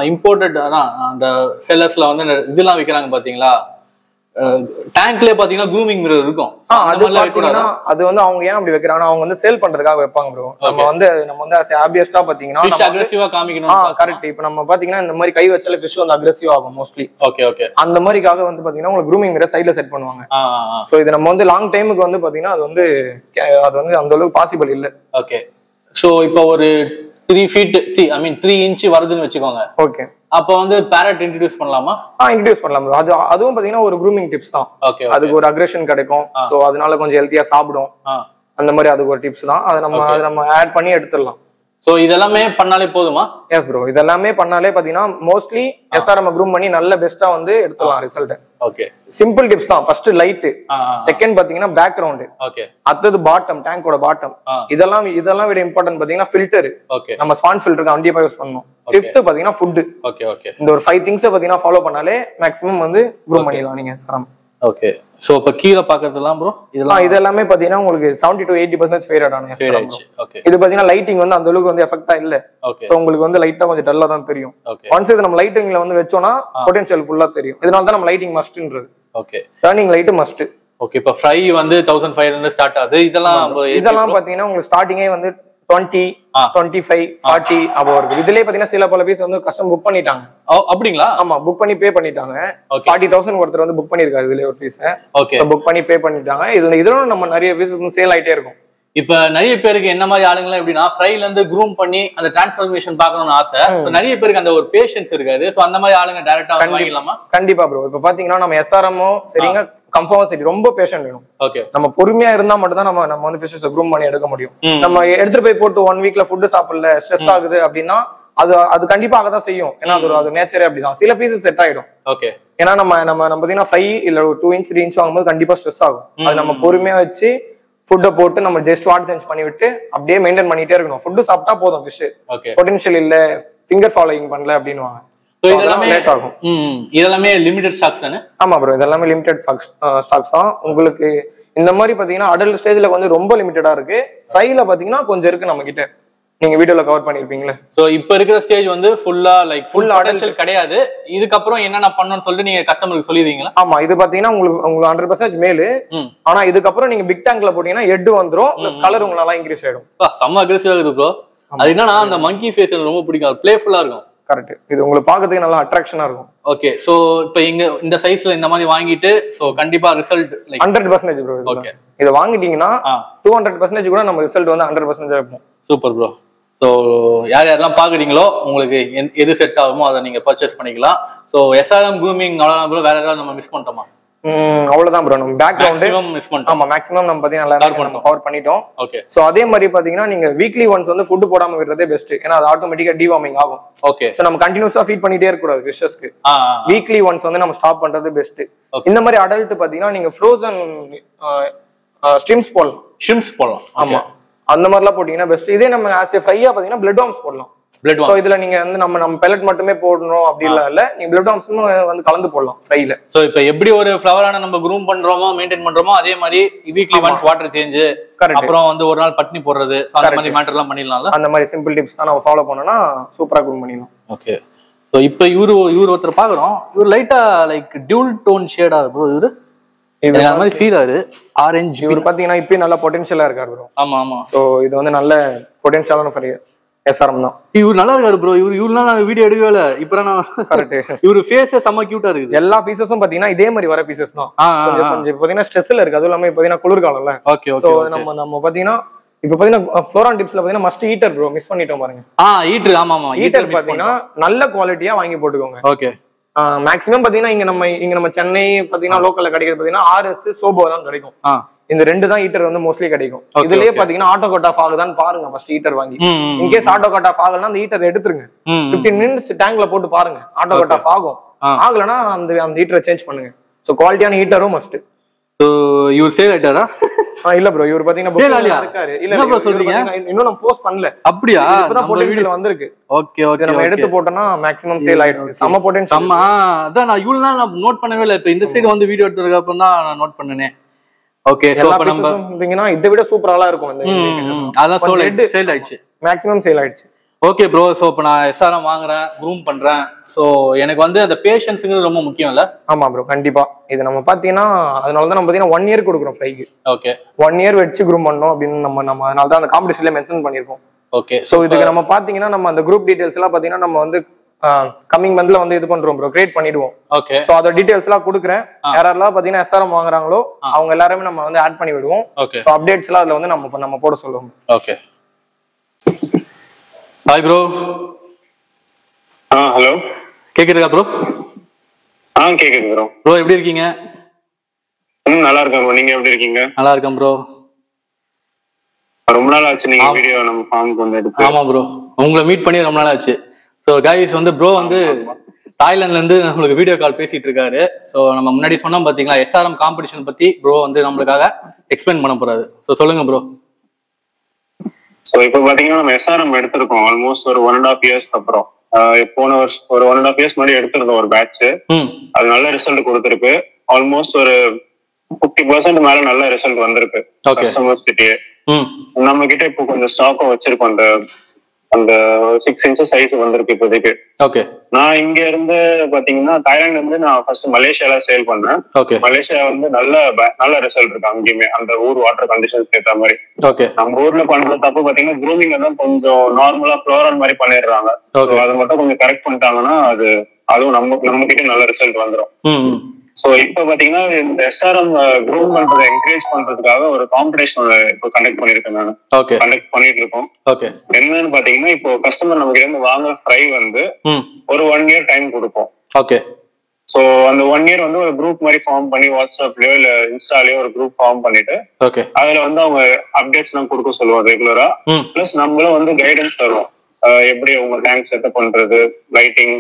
இம்போர்ட்டட் அதான் அந்த செல்லர்ஸ்ல வந்து இதெல்லாம் விற்கிறாங்க பாத்தீங்களா, டேங்க்லயே பாத்தீங்கன்னா க்ரூமிங் மிரர் இருக்கும். அது வந்து அவங்க ஏன் அப்படி வைக்கிறாங்கன்னா அவங்க வந்து சேல் பண்றதுக்காக வைப்பாங்க ப்ரோ. நம்ம வந்து ஆபியஸ்டா பாத்தீங்கன்னா ஃபிஷ் அக்ரெசிவா காமிக்கணும். கரெக்ட். இப்போ நம்ம பாத்தீங்கன்னா இந்த மாதிரி கை வச்சாலே ஃபிஷ் வந்து அக்ரெசிவ் ஆகும் மோஸ்ட்லி. ஓகே அந்த மாதிரிக்காக வந்து பாத்தீங்கன்னா உங்களுக்கு க்ரூமிங் மிரர் சைடுல செட் பண்ணுவாங்க. சோ இது நம்ம வந்து லாங் டைமுக்கு வந்து பாத்தீங்கன்னா அது வந்து அந்த அளவுக்கு பாசிபிள் இல்ல. ஓகே, சோ இப்போ ஒரு 3 feet 3 inch வருதுன்னு வச்சுக்கோங்க. ஓகே, அப்ப வந்து பேரட் இன்ட்ரோ듀ஸ் பண்ணலாமா? இன்ட்ரோ듀ஸ் பண்ணலாம் ப்ரோ. அதுவும் பாத்தீங்கன்னா ஒரு க்ரூமிங் டிப்ஸ் தான். அதுக்கு ஒரு அக்ரெஷன் கிடைக்கும். சோ அதனால கொஞ்சம் ஹெல்த்தியா சாப்பிடும். அந்த மாதிரி அதுக்கு ஒரு டிப்ஸ் தான். அதை நம்ம ஆட் பண்ணி எடுத்துடலாம். சோ இதெல்லாமே பண்ணாலே போதுமா? எஸ் ப்ரோ, இதெல்லாமே பண்ணாலே பாத்தீங்கன்னா மோஸ்ட்லி SRM க்ரூம் பண்ணி நல்ல பெஸ்டா வந்து எடுத்துடலாம் ரிசல்ட். ஓகே, சிம்பிள் டிப்ஸ் தான். ஃபர்ஸ்ட் லைட், செகண்ட் பாத்தீங்கன்னா பேக்ரவுண்ட், ஓகே, அடுத்தது பாட்டம், டேங்கோட பாட்டம். இதெல்லாம் விட இம்பார்ட்டன்ட் பாத்தீங்கன்னா ஃபில்டர். ஓகே, நம்ம ஸ்பான் ஃபில்டருக்கு கண்டிப்பா யூஸ் பண்ணணும். ஃபிஃப்த் பாத்தீங்கன்னா ஃபுட். ஓகே, இந்த ஒரு 5 திங்ஸ் பாத்தீங்கன்னா ஃபாலோ பண்ணாலே மேக்ஸிமம் வந்து க்ரூம் பண்ணிடலாம் நீங்க SRM. ஓகே, சோ இப்ப கீழ பாக்குறதெல்லாம் ப்ரோ இதெல்லாமே பாத்தீங்கன்னா உங்களுக்கு 70 to 80% ஃபேட் ஆன SRM. ஓகே, இது பாத்தீங்கன்னா லைட்டிங் வந்து அந்த அளவுக்கு வந்து எஃபெக்ட்டா இல்ல. சோ உங்களுக்கு வந்து லைட்டா கொஞ்சம் டல்லா தான் தெரியும். ஒன்ஸ் இது நம்ம லைட்டிங்ல வந்து வெச்சோம்னா பொட்டன்ஷியல் ஃபுல்லா தெரியும். இதனால தான் நம்ம லைட்டிங் மஸ்ட்ன்றது. Okay, turning light must. Okay, இப்ப ஃப்ரை வந்து 1500 ஸ்டார்ட் ஆகுது. இதெல்லாம் பாத்தீங்கன்னா உங்களுக்கு ஸ்டார்டிங்கே வந்து 20, 25, 40 above இருக்கு. இதுலயே பாத்தீங்கன்னா சில பல பீஸ் வந்து கஸ்டம் புக் பண்ணிட்டாங்க. அப்படிங்களா? ஆமா, புக் பண்ணி பே பண்ணிட்டாங்க. 40,000 ஒருத்தர் வந்து புக் பண்ணிருக்காரு இதுலயே ஒரு பீஸ். ஓகே, புக் பண்ணி பே பண்ணிட்டாங்க. இதுல நம்ம நிறைய பீஸ் சேல் ஆயிட்டே இருக்கும். இப்ப நிறைய பேருக்கு என்ன மாதிரி ஆளுங்க எப்படின்னா ஃப்ரைல இருந்து க்ரூம் பண்ணி அந்த டிரான்ஸ்ஃபர்மேஷன் பார்க்கணும்னு ஆசை. சோ நிறைய பேருக்கு அந்த ஒரு பேஷன்ஸ் இருக்காது. சோ அந்த மாதிரி ஆளுங்க டைரக்டா வாங்கிடலாமா? கண்டிப்பா ப்ரோ. இப்ப பாத்தீங்கன்னா நம்ம SRM சரிங்க கன்ஃபார்மா சரி ரொம்ப பேஷண்ட் வேணும். ஓகே, நம்ம பொறுமையா இருந்தா மட்டும் தான் நம்ம வந்து ஃபிஷஸ் க்ரூம் பண்ணி எடுக்க முடியும். நம்ம எடுத்துட்டு போய் போட்டு 1 வீக்ல ஃபுட் சாப்பிடல ஸ்ட்ரெஸ் ஆகுது அப்படின்னா அது கண்டிப்பா ஆகதான் செய்யும். ஏன்னா அது நேச்சரே அப்படிதான். சில பீசஸ் செட் ஆயிடும். ஓகே, ஏன்னா நம்ம பாத்தீங்கன்னா 5 இல்ல 2 inch 3 inch வாங்கும்போது கண்டிப்பா ஸ்ட்ரெஸ் ஆகும். அது நம்ம பொறுமையா வச்சு ஃபுட்டை போட்டு நம்ம ஜஸ்ட் வாட்டர் சேஞ்ச் பண்ணி விட்டு அப்படியே மெயின்டைன் பண்ணிட்டே இருக்கணும். ஃபுட் சாப்பிட்டா போதும். ஃபிஷ் பொட்டன்ஷியல் இல்ல, ஃபிங்கர் ஃபாலோயிங் பண்ணல அப்படின்னுவாங்க. இதெல்லாமே லேட் ஆகும். இதெல்லாமே லிமிடெட் ஸ்டாக்ஸ் தானே? ஆமா ப்ரோ, இதெல்லாமே லிமிடெட் ஸ்டாக்ஸ் தான். உங்களுக்கு இந்த மாதிரி பாத்தீங்கன்னா அடல்ட் ஸ்டேஜ்ல வந்து ரொம்ப லிமிட்டடா இருக்கு. ஃப்ரைல பாத்தீங்கன்னா கொஞ்சம் இருக்கு நம்ம கிட்ட. நீங்க வீடியோல கவர் பண்ணிருப்பீங்களே. சோ இப்ப இருக்கிற ஸ்டேஜ் வந்து ஃபுல்லா லைக் ஃபுல் பொட்டன்ஷியல் கிடையாது. இதுக்கு அப்புறம் என்னென்ன பண்ணணும்னு சொல்லிட்டு நீங்க கஸ்டமருக்கு சொல்லிடுவீங்களா? ஆமா, இது பாத்தீங்கன்னா உங்களுக்கு 100% மேல். ஆனா இதுக்கு அப்புறம் நீங்க பிக் டேங்க்ல போட்டீங்கன்னா ஹெட் வந்துரும், பிளஸ் கலர் உங்களுக்கு நல்லா இன்க்ரீஸ் ஆயிடும். செம்ம அக்ரெசிவா இருக்கு ப்ரோ. அது என்னன்னா அந்த மங்கி ஃபேஸ் எனக்கு ரொம்ப பிடிக்கும். பிளேஃபுல்லா இருக்கும். கரெக்ட். இது உங்களுக்கு பாக்கிறதுக்கு நல்லா அட்ராக்ஷனா இருக்கும். ஓகே, சோ இப்போ இந்த சைஸ்ல இந்த மாதிரி வாங்கிட்டு சோ கண்டிப்பா ரிசல்ட் லைக் 100% ப்ரோ. ஓகே, இத வாங்கிட்டீங்கன்னா 200% கூட நம்ம ரிசல்ட் வந்து 100% இருக்கும். Super bro. ஸோ யாரெல்லாம் பார்க்குறீங்களோ உங்களுக்கு எது செட் ஆகுமோ அதை நீங்கள் பர்ச்சேஸ் பண்ணிக்கலாம். ஸோ SRM க்ரூமிங் அவ்வளோதான் ப்ரோ. வேற ஏதாவது நம்ம மிஸ் பண்ணிட்டோமா? அவ்வளவுதான் ப்ரோ. நம்ம பேக்ரவுண்ட் மிஸ் பண்ணிட்டோம். ஆமா, மேக்ஸிமம் நம்ம பாத்தீங்கன்னா நல்லா கவர் பண்ணிட்டோம். ஓகே, சோ அதே மாதிரி பாத்தீங்கன்னா நீங்க வீக்லி ஒன்ஸ் வந்து ஃபுட் போடாம விடுறதே பெஸ்ட். ஏன்னா அது ஆட்டோமேட்டிக்கா டிவார்மிங் ஆகும். ஓகே, சோ நம்ம கண்டினியூஸா ஃபீட் பண்ணிட்டே இருக்க கூடாது ஃபிஷஸ்க்கு. வீக்லி ஒன்ஸ் வந்து நம்ம ஸ்டாப் பண்றது பெஸ்ட். இந்த மாதிரி அடல்ட் பாத்தீங்கன்னா நீங்க ஃப்ரோசன் ஸ்ட்ரிம்ஸ் போடலாம். ஆமா, அந்த மாதிரிலாம் போட்டீங்கன்னா பெஸ்ட். இதே நம்ம ஆஸ் ஏ ஃப்ரையா பாத்தீங்கன்னா பிளட் வார்ம்ஸ் போடலாம். சோ இதுல நீங்க வந்து நம்ம பெல்லட் மட்டுமே போடணும் அப்படி இல்ல, நீங்க பிளட் வார்ம்ஸும் வந்து கலந்து போடலாம் ஃப்ரைல. சோ இப்போ எப்படி ஒரு ஃப்ளவரான நம்ம க்ரூம் பண்றோமோ மெயின்டைன் பண்றோமோ அதே மாதிரி வீக்லி ஒன்ஸ் வாட்டர் சேஞ்ச், அப்புறம் வந்து ஒரு நாள் பட்னி போடுறது, அந்த மாதிரி மேட்டர் எல்லாம் பண்ணிடலாம்ல. அந்த மாதிரி சிம்பிள் டிப்ஸ் தான் நம்ம ஃபாலோ பண்ணோம்னா சூப்பரா க்ரூம் பண்ணிடலாம். ஓகே, சோ இப்போ இவரு ஒருத்தர் பாக்குறோம். இவர் லைட்டா லைக் டியூல் டோன் ஷேடா ப்ரோ. இது அந்த மாதிரி ஃபீல் ஆகுது. ஆரஞ்சு. இவர் பாத்தீங்கன்னா இப்பயே நல்ல பொட்டன்ஷியலா இருக்காரு ப்ரோ. ஆமா. சோ இது வந்து நல்ல பொட்டன்ஷியலான ஃப்ரை. எஸ்ஆர்எம் தான். இவரு நல்லா இருக்காரு ப்ரோ. இவரு நான் வீடியோ எடுக்கவே இல்லை. இப்போ நான் கரெக்ட். இவரு ஃபேஸே செம்ம கியூட்டா இருக்குது. எல்லா பீசஸும் பாத்தீங்கன்னா இதே மாதிரி வர பீசஸ் தான். கொஞ்சம் பாத்தீங்கன்னா ஸ்ட்ரெஸ்ல இருக்கு. அதுவும் இல்லாம பாத்தீங்கன்னா குளிர்காலம்ல. ஓகே சோ நம்ம பாத்தீங்கன்னா இப்ப பாத்தீங்கன்னா ஃப்ளோரான் டிப்ஸ்ல பாத்தீங்கன்னா மஸ்ட் ஹீட்டர் ப்ரோ, மிஸ் பண்ணிட்டோம் பாருங்க. ஹீட்டர். ஆமா ஹீட்டர் பாத்தீங்கன்னா நல்ல குவாலிட்டியா வாங்கி போட்டுக்கோங்க. ஓகே. மேக்ஸிமம் பாத்தீங்கன்னா இங்க நம்ம சென்னை பாத்தீங்கன்னா லோக்கல்ல கிடைக்கிறது பாத்தீங்கன்னா ஆர்எஸ் சோபோ தான் கிடைக்கும். இந்த ரெண்டு தான் ஹீட்டர் வந்து மோஸ்ட்லி கிடைக்கும். இதுலயே பாத்தீங்கன்னா ஆட்டோ கட் ஆஃப் ஆகுதான்னு பாருங்க ஃபர்ஸ்ட் ஹீட்டர் வாங்கி. இன்கேஸ் ஆட்டோ கட் ஆஃப் ஆகலன்னா அந்த ஹீட்டர் எடுத்துருங்க. 15 மினிட்ஸ் டேங்க்ல போட்டு பாருங்க, ஆட்டோ கட் ஆஃப் ஆகும். ஆகலன்னா அந்த ஹீட்டரை சேஞ்ச் பண்ணுங்க. சோ குவாலிட்டியான ஹீட்டரும் மஸ்ட். சோ இவர் சேல் ஆயிட்டாரா? இல்ல ப்ரோ, இவர் பாத்தீங்கன்னா புக்ல இருக்காரு. இல்ல ப்ரோ சொல்றீங்க, இன்னும் நான் போஸ்ட் பண்ணல. அப்படியே இப்பதான் பொட்டன்ஷியல் வந்திருக்கு. Okay okay. நம்ம எடுத்து போட்டோம்னா மேக்ஸिमम சேல் ஆயிடும். சம பொட்டன்ஷியல். ஆமா, அதான் நான் இவ்வளவு நாள் நான் நோட் பண்ணவே இல்ல. இப்ப இந்த சைடு வந்து வீடியோ எடுத்ததுக்கு அப்புறம் தான் நான் நோட் பண்ணனே. ஓகே. சோ அப்ப நம்ம பாத்தீங்கன்னா இதை விட சூப்பரா இருக்கும் இந்த பீசஸ். அதான் சேல் ஆயிடுச்சு. மேக்ஸिमम சேல் ஆயிடுச்சு. Okay bro. சோ இப்போ நான் எஸ்ஆர்எம் வாங்குறேன், க்ரூம் பண்றேன். சோ எனக்கு வந்து அந்த பேஷன்ஸ்ங்கிறது ரொம்ப முக்கியம் இல்ல? ஆமா ப்ரோ, கண்டிப்பா. இது நம்ம பாத்தீங்கன்னா அதனால தான் நம்ம பாத்தீங்கன்னா 1 இயர் கொடுக்குறோம் ஃப்ளைக்கு. ஓகே. 1 இயர் வச்சு க்ரூம் பண்ணோம் அப்படின்னு நம்ம அதனால தான் அந்த காம்படிஷன்ல மென்ஷன் பண்ணிருக்கோம். ஓகே. சோ இதுக்கு நம்ம பாத்தீங்கன்னா நம்ம அந்த குரூப் டீடைல்ஸ் எல்லாம் பாத்தீங்கன்னா நம்ம வந்து கமிங் மந்த்ல வந்து இது பண்றோம் ப்ரோ, கிரியேட் பண்ணிடுவோம். ஓகே. சோ அதோட டீடைல்ஸ் எல்லாம் கொடுக்குறேன். யாரெல்லாம் பாத்தீங்கன்னா எஸ்ஆர்எம் வாங்குறாங்களோ அவங்க எல்லாரும் நம்ம வந்து ஆட் பண்ணி விடுவோம். சோ அப்டேட்ஸ் எல்லாம் அதுல வந்து நம்ம போட சொல்லுவோம். ஓகே. Hi bro. ஹலோ, கேக்குதுங்களா ப்ரோ? கேக்குது ப்ரோ. ப்ரோ எப்படி இருக்கீங்க? நல்லா இருக்கேன் ப்ரோ. நீங்க எப்படி இருக்கீங்க? நல்லா இருக்கேன் ப்ரோ. ரொம்ப நாள் ஆச்சு நீங்க வீடியோ நம்ம ஃபார்முக்கு வந்து எடுத்து. ஆமா ப்ரோ, உங்களை மீட் பண்ணி ரொம்ப நாள் ஆச்சு. ஸோ கைஸ் வந்து ப்ரோ வந்து தாய்லாந்துல இருந்து நம்மளுக்கு வீடியோ கால் பேசிட்டு இருக்காரு. ஸோ நம்ம முன்னாடி சொன்னோம் பாத்தீங்களா எஸ்ஆர்எம் காம்படிஷன் பத்தி ப்ரோ வந்து நம்மளுக்காக எக்ஸ்பிளைன் பண்ண போறாரு. ஸோ சொல்லுங்க ப்ரோ. ஸோ இப்போ பாத்தீங்கன்னா நம்ம எஸ்ஆர்எம் எடுத்திருக்கோம் ஆல்மோஸ்ட் ஒரு 1.5 இயர்ஸ்க்கு அப்புறம். போன வருஷம் ஒரு 1.5 இயர்ஸ் முன்னாடி எடுத்திருந்தோம் ஒரு பேட்ச். அது நல்ல ரிசல்ட் கொடுத்துருக்கு. ஆல்மோஸ்ட் ஒரு 50% மேல நல்ல ரிசல்ட் வந்திருக்கு கஸ்டமர்ஸ் கிட்டயே. நம்ம கிட்ட இப்போ கொஞ்சம் ஸ்டாக்கும் வச்சிருக்கோம். அந்த 6 inches சைஸ் வந்திருக்கு இப்போதைக்கு. ஓகே. நான் இங்க இருந்து பாத்தீங்கன்னா தாய்லாந்து இருந்து நான் ஃபர்ஸ்ட் மலேசியால சேல் பண்ணேன். மலேசியா வந்து நல்ல ரிசல்ட் இருக்கு அங்கேயுமே, அந்த ஊர் வாட்டர் கண்டிஷன்ஸ்க்கு ஏற்ற மாதிரி. ஓகே. நம்ம ஊர்ல பண்ற தப்பு பாத்தீங்கன்னா க்ரூமிங் தான் கொஞ்சம் நார்மலா ஃப்ளோரல் மாதிரி பண்ணிடுறாங்க. அதை மட்டும் கொஞ்சம் கரெக்ட் பண்ணிட்டாங்கன்னா அதுவும் நம்ம கிட்ட நல்ல ரிசல்ட் வந்துடும். சோ இப்ப பாத்தீங்கன்னா இந்த எஸ்ஆர்எம் க்ரூம் பண்றதை என்கரேஜ் பண்றதுக்காக ஒரு காம்படிஷன் இப்போ கண்டக்ட் பண்ணிருக்கேன் நான். கண்டக்ட் பண்ணிட்டு இருக்கோம். என்னன்னு பாத்தீங்கன்னா இப்போ கஸ்டமர் நம்ம கிட்ட இருந்து வாங்குற ஃப்ரை வந்து ஒரு 1 இயர் டைம் கொடுப்போம். ஓகே. சோ அந்த 1 இயர் வந்து ஒரு குரூப் மாதிரி ஃபார்ம் பண்ணி வாட்ஸ்அப்லயோ இல்ல இன்ஸ்டாலயோ ஒரு குரூப் ஃபார்ம் பண்ணிட்டு அதுல வந்து அவங்க அப்டேட்ஸ் எல்லாம் கொடுக்க சொல்லுவோம் ரெகுலரா. பிளஸ் நம்மளும் வந்து கைடன்ஸ் தருவோம், எப்படி உங்க டேங்க் செட்டப் பண்றது, லைட்டிங்,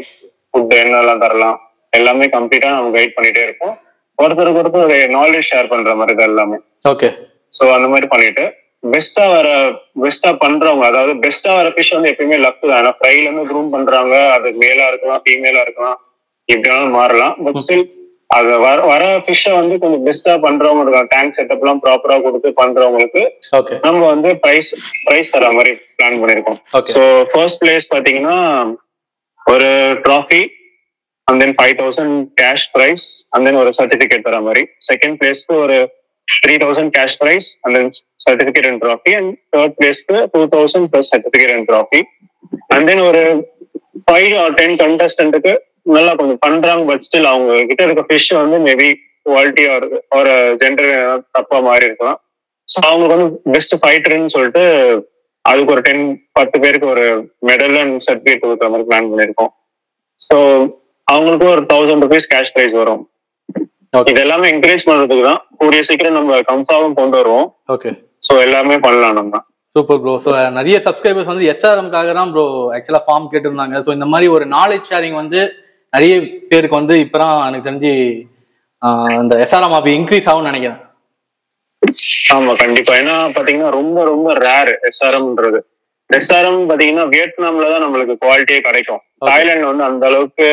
ஃபுட் என்னெல்லாம் தரலாம், எல்லாமே கம்ப்ளீட்டா நம்ம கைட் பண்ணிட்டே இருக்கோம். ஒருத்தருக்கு ஒரு நாலேஜ் ஷேர் பண்ற மாதிரி தான் எல்லாமே. ஓகே. சோ அந்த மாதிரி பண்ணிட்டு பெஸ்டா பண்றவங்க, அதாவது பெஸ்டா வர ஃபிஷ் வந்து எப்பயுமே லக் தான். ஏன்னா ஃப்ரைல இருந்து க்ரூம் பண்றாங்க, அது மேலா இருக்கலாம் ஃபீமேலா இருக்கலாம், எப்படினாலும் மாறலாம். பட் ஸ்டில் அது வர ஃபிஷ்ஷை வந்து கொஞ்சம் பெஸ்டா பண்றவங்க இருக்காங்க, டேங்க் செட்டப் எல்லாம் ப்ராப்பரா கொடுத்து பண்றவங்களுக்கு நம்ம வந்து பிரைஸ் தர மாதிரி பிளான் பண்ணிருக்கோம். ஸோ ஃபர்ஸ்ட் பிளேஸ் பாத்தீங்கன்னா ஒரு trophy and then 5,000 cash prize and then ஒரு certificate தர மாதிரி. செகண்ட் பிளேஸ்க்கு ஒரு 3,000 cash prize and then certificate and trophy, and third பிளேஸ்க்கு 2,000 plus certificate and trophy. and then ஒரு 5 or 10 contestantக்கு நல்லா கொஞ்சம் பண்றாங்க, பட் ஸ்டில் அவங்க கிட்ட இருக்க ஃபிஷ் வந்து மேபி குவாலிட்டி ஒரு ஜெண்டர் தப்பா மாறி இருக்கலாம். ஸோ அவங்களுக்கு வந்து பெஸ்ட் ஃபைட்டர்ன்னு சொல்லிட்டு அதுக்கு ஒரு 10 பேருக்கு ஒரு மெடல் அண்ட் சர்டிஃபிகேட் கொடுக்குற மாதிரி பிளான் பண்ணியிருக்கோம். ஸோ அவங்களுக்கு ஒரு 1,000 rupees கேஷ் பிரைஸ் வரும். இது எல்லாமே என்கரேஜ் பண்றதுக்கு தான். கூடிய சீக்கிரம் நம்ம கம்ஃபாவும் கொண்டு வருவோம். ஓகே. ஸோ எல்லாமே பண்ணலாம் நம்ம. Super bro. ஸோ நிறைய சப்ஸ்கிரைபர்ஸ் வந்து எஸ்ஆர்எம்காக தான் ப்ரோ ஆக்சுவலா ஃபார்ம் கேட்டிருந்தாங்க. ஸோ இந்த மாதிரி ஒரு நாலேஜ் ஷேரிங் வந்து நிறைய பேருக்கு வந்து இப்பதான் எனக்கு தெரிஞ்சு இந்த எஸ்ஆர்எம் அப்படி இன்க்ரீஸ் ஆகும்னு நினைக்கிறேன். ஆமா கண்டிப்பா. ஏன்னா பாத்தீங்கன்னா ரொம்ப ரொம்ப ரேர் எஸ்ஆர்எம்ன்றது. எஸ்ஆர்எம் பாத்தீங்கன்னா வியட்நாம்ல தான் நம்மளுக்கு குவாலிட்டியே கிடைக்கும். தாய்லாந்து வந்து அந்த அளவுக்கு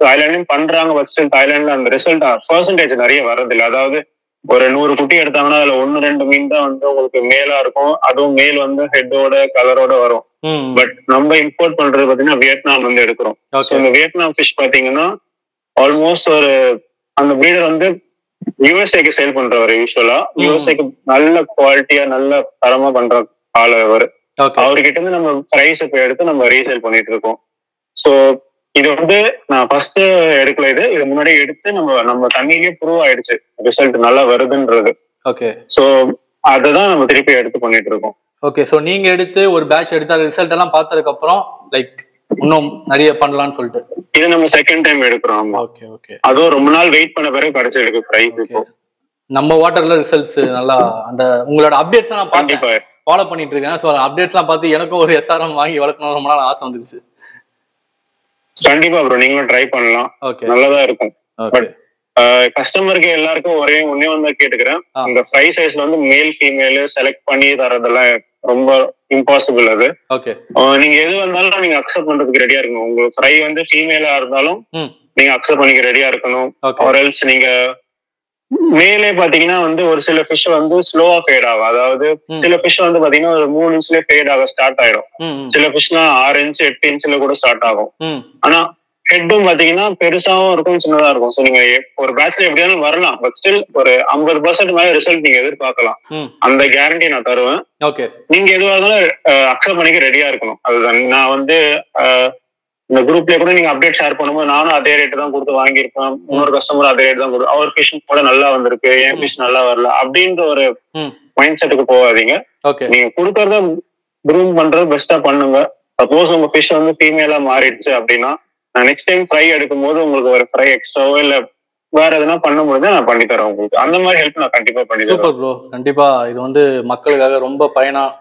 தாய்லாண்ட்லயும் பண்றாங்க, பட் ஸ்டில் தாய்லாந்துல அந்த ரிசல்ட் பெர்சன்டேஜ் நிறைய வர்றதில்லை. அதாவது ஒரு 100 குட்டி எடுத்தாங்கன்னா அதுல 1-2 மீன் தான் வந்து உங்களுக்கு மேலா இருக்கும். அதுவும் மேல் வந்து ஹெட்டோட கலரோட வரும். பட் நம்ம இம்போர்ட் பண்றது பாத்தீங்கன்னா வியட்நாம் வந்து எடுக்கிறோம். இந்த வியட்நாம் ஃபிஷ் பாத்தீங்கன்னா ஆல்மோஸ்ட் ஒரு அந்த பிரீடர் வந்து யூஎஸ்ஏக்கு சேல் பண்றவர். யூஸ்வலா யூஎஸ்ஏக்கு நல்ல குவாலிட்டியா நல்ல தரமா பண்ற ஆள் அவர். அவர்கிட்ட இருந்து நம்ம பிரைஸ் இப்ப எடுத்து நம்ம ரீசேல் பண்ணிட்டு இருக்கோம். ஸோ இது வந்து நான் ஃபர்ஸ்ட் எடுக்கல, இது முன்னாடியே எடுத்து நம்ம தண்ணியிலேயே ப்ரூவ் ஆயிடுச்சு ரிசல்ட் நல்லா வருதுன்றது. ஓகே. ஸோ அதுதான் நம்ம திருப்பி எடுத்து பண்ணிட்டு இருக்கோம். ஓகே. ஸோ நீங்க எடுத்து ஒரு பேட்ச் எடுத்து ரிசல்ட் எல்லாம் பார்த்ததுக்கு அப்புறம் லைக் இன்னும் நிறைய பண்ணலாம்னு சொல்லிட்டு இது நம்ம செகண்ட் டைம் எடுக்கிறோம். Okay okay. அதுவும் ரொம்ப நாள் வெயிட் பண்ண பிறகு கிடைச்சிருக்கு பிரைஸ். இப்போ நம்ம வாட்டர்ல ரிசல்ட்ஸ் நல்லா அந்த உங்களோட அப்டேட்ஸ் நான் பார்த்தேன், ஃபாலோ பண்ணிட்டு இருக்கேன். ஸோ அப்டேட்ஸ்லாம் பார்த்து எனக்கும் ஒரு எஸ்ஆர்எம் வாங்கி வளர்க்கணும் ரொம்ப நாள் ஆசை வந்துருச்சு. கண்டிப்பா ப்ரோ, நீங்களும் ட்ரை பண்ணலாம். நல்லதா இருக்கும். பட் கஸ்டமருக்கு எல்லாருக்கும் ஒன்னே ஒன்று கேட்டுக்கிறேன், இந்த ஃப்ரை சைஸ்ல வந்து மேல் ஃபீமேல் செலக்ட் பண்ணி தரதெல்லாம் ரொம்ப இம்பாசிபிள். அது நீங்க எது வந்தாலும் நீங்க அக்செப்ட் பண்றதுக்கு ரெடியா இருக்கணும். உங்களுக்கு ஃப்ரை வந்து ஃபீமேலா இருந்தாலும் நீங்க அக்செப்ட் பண்ணிக்க ரெடியா இருக்கணும். ஆர் எல்ஸ் நீங்க மேலே பாத்தீங்கன்னா வந்து ஒரு சில ஃபிஷ் வந்து ஸ்லோவா ஃபேட் ஆகும். அதாவது சில ஃபிஷ் வந்து பாத்தீங்கன்னா ஒரு 3 இன்ச்லயே ஃபேட் ஆக ஸ்டார்ட் ஆயிடும். சில ஃபிஷ்லாம் 6 இன்ச் 8 இன்ச்ல கூட ஸ்டார்ட் ஆகும். ஆனா ஹெட்டும் பாத்தீங்கன்னா பெருசாவும் இருக்கும் சின்னதா இருக்கும். ஸோ நீங்க ஒரு பேட்ச்ல எப்படியாலும் வரலாம், பட் ஸ்டில் ஒரு 50% மேல ரிசல்ட் நீங்க எதிர்பார்க்கலாம். அந்த கேரண்டி நான் தருவேன். நீங்க எதுவாக இருந்தாலும் அக்செப்ட் பண்ணிக்க ரெடியா இருக்கணும். அதுதான் நான் வந்து இந்த குரூப்ல கூட நீங்க அப்டேட் ஷேர் பண்ணும்போது நானும் அதே ரேட்டு தான் கொடுத்து வாங்கியிருப்பேன். இன்னொரு கஸ்டமர் அதே ரேட் தான் கொடுத்து, அவர் ஃபிஷ் கூட நல்லா வந்திருக்கு, என் ஃபிஷ் நல்லா வரல அப்படின்ற ஒரு மைண்ட் செட்டுக்கு போகாதீங்க. நீங்க கொடுக்கறத க்ரூம் பண்றது பெஸ்டா பண்ணுங்க. சப்போஸ் உங்க ஃபிஷ் வந்து ஃபீமேலா மாறிடுச்சு அப்படின்னா நான் நெக்ஸ்ட் டைம் ஃப்ரை எடுக்கும் போது உங்களுக்கு ஒரு ஃப்ரை எக்ஸ்ட்ராவோ இல்ல வேற எதுனா பண்ணும்போது நான் பண்ணி தரேன் உங்களுக்கு. அந்த மாதிரி ஹெல்ப் நான் கண்டிப்பா பண்ணி தரேன். சூப்பர் ப்ரோ, கண்டிப்பா இது வந்து மக்களுக்காக ரொம்ப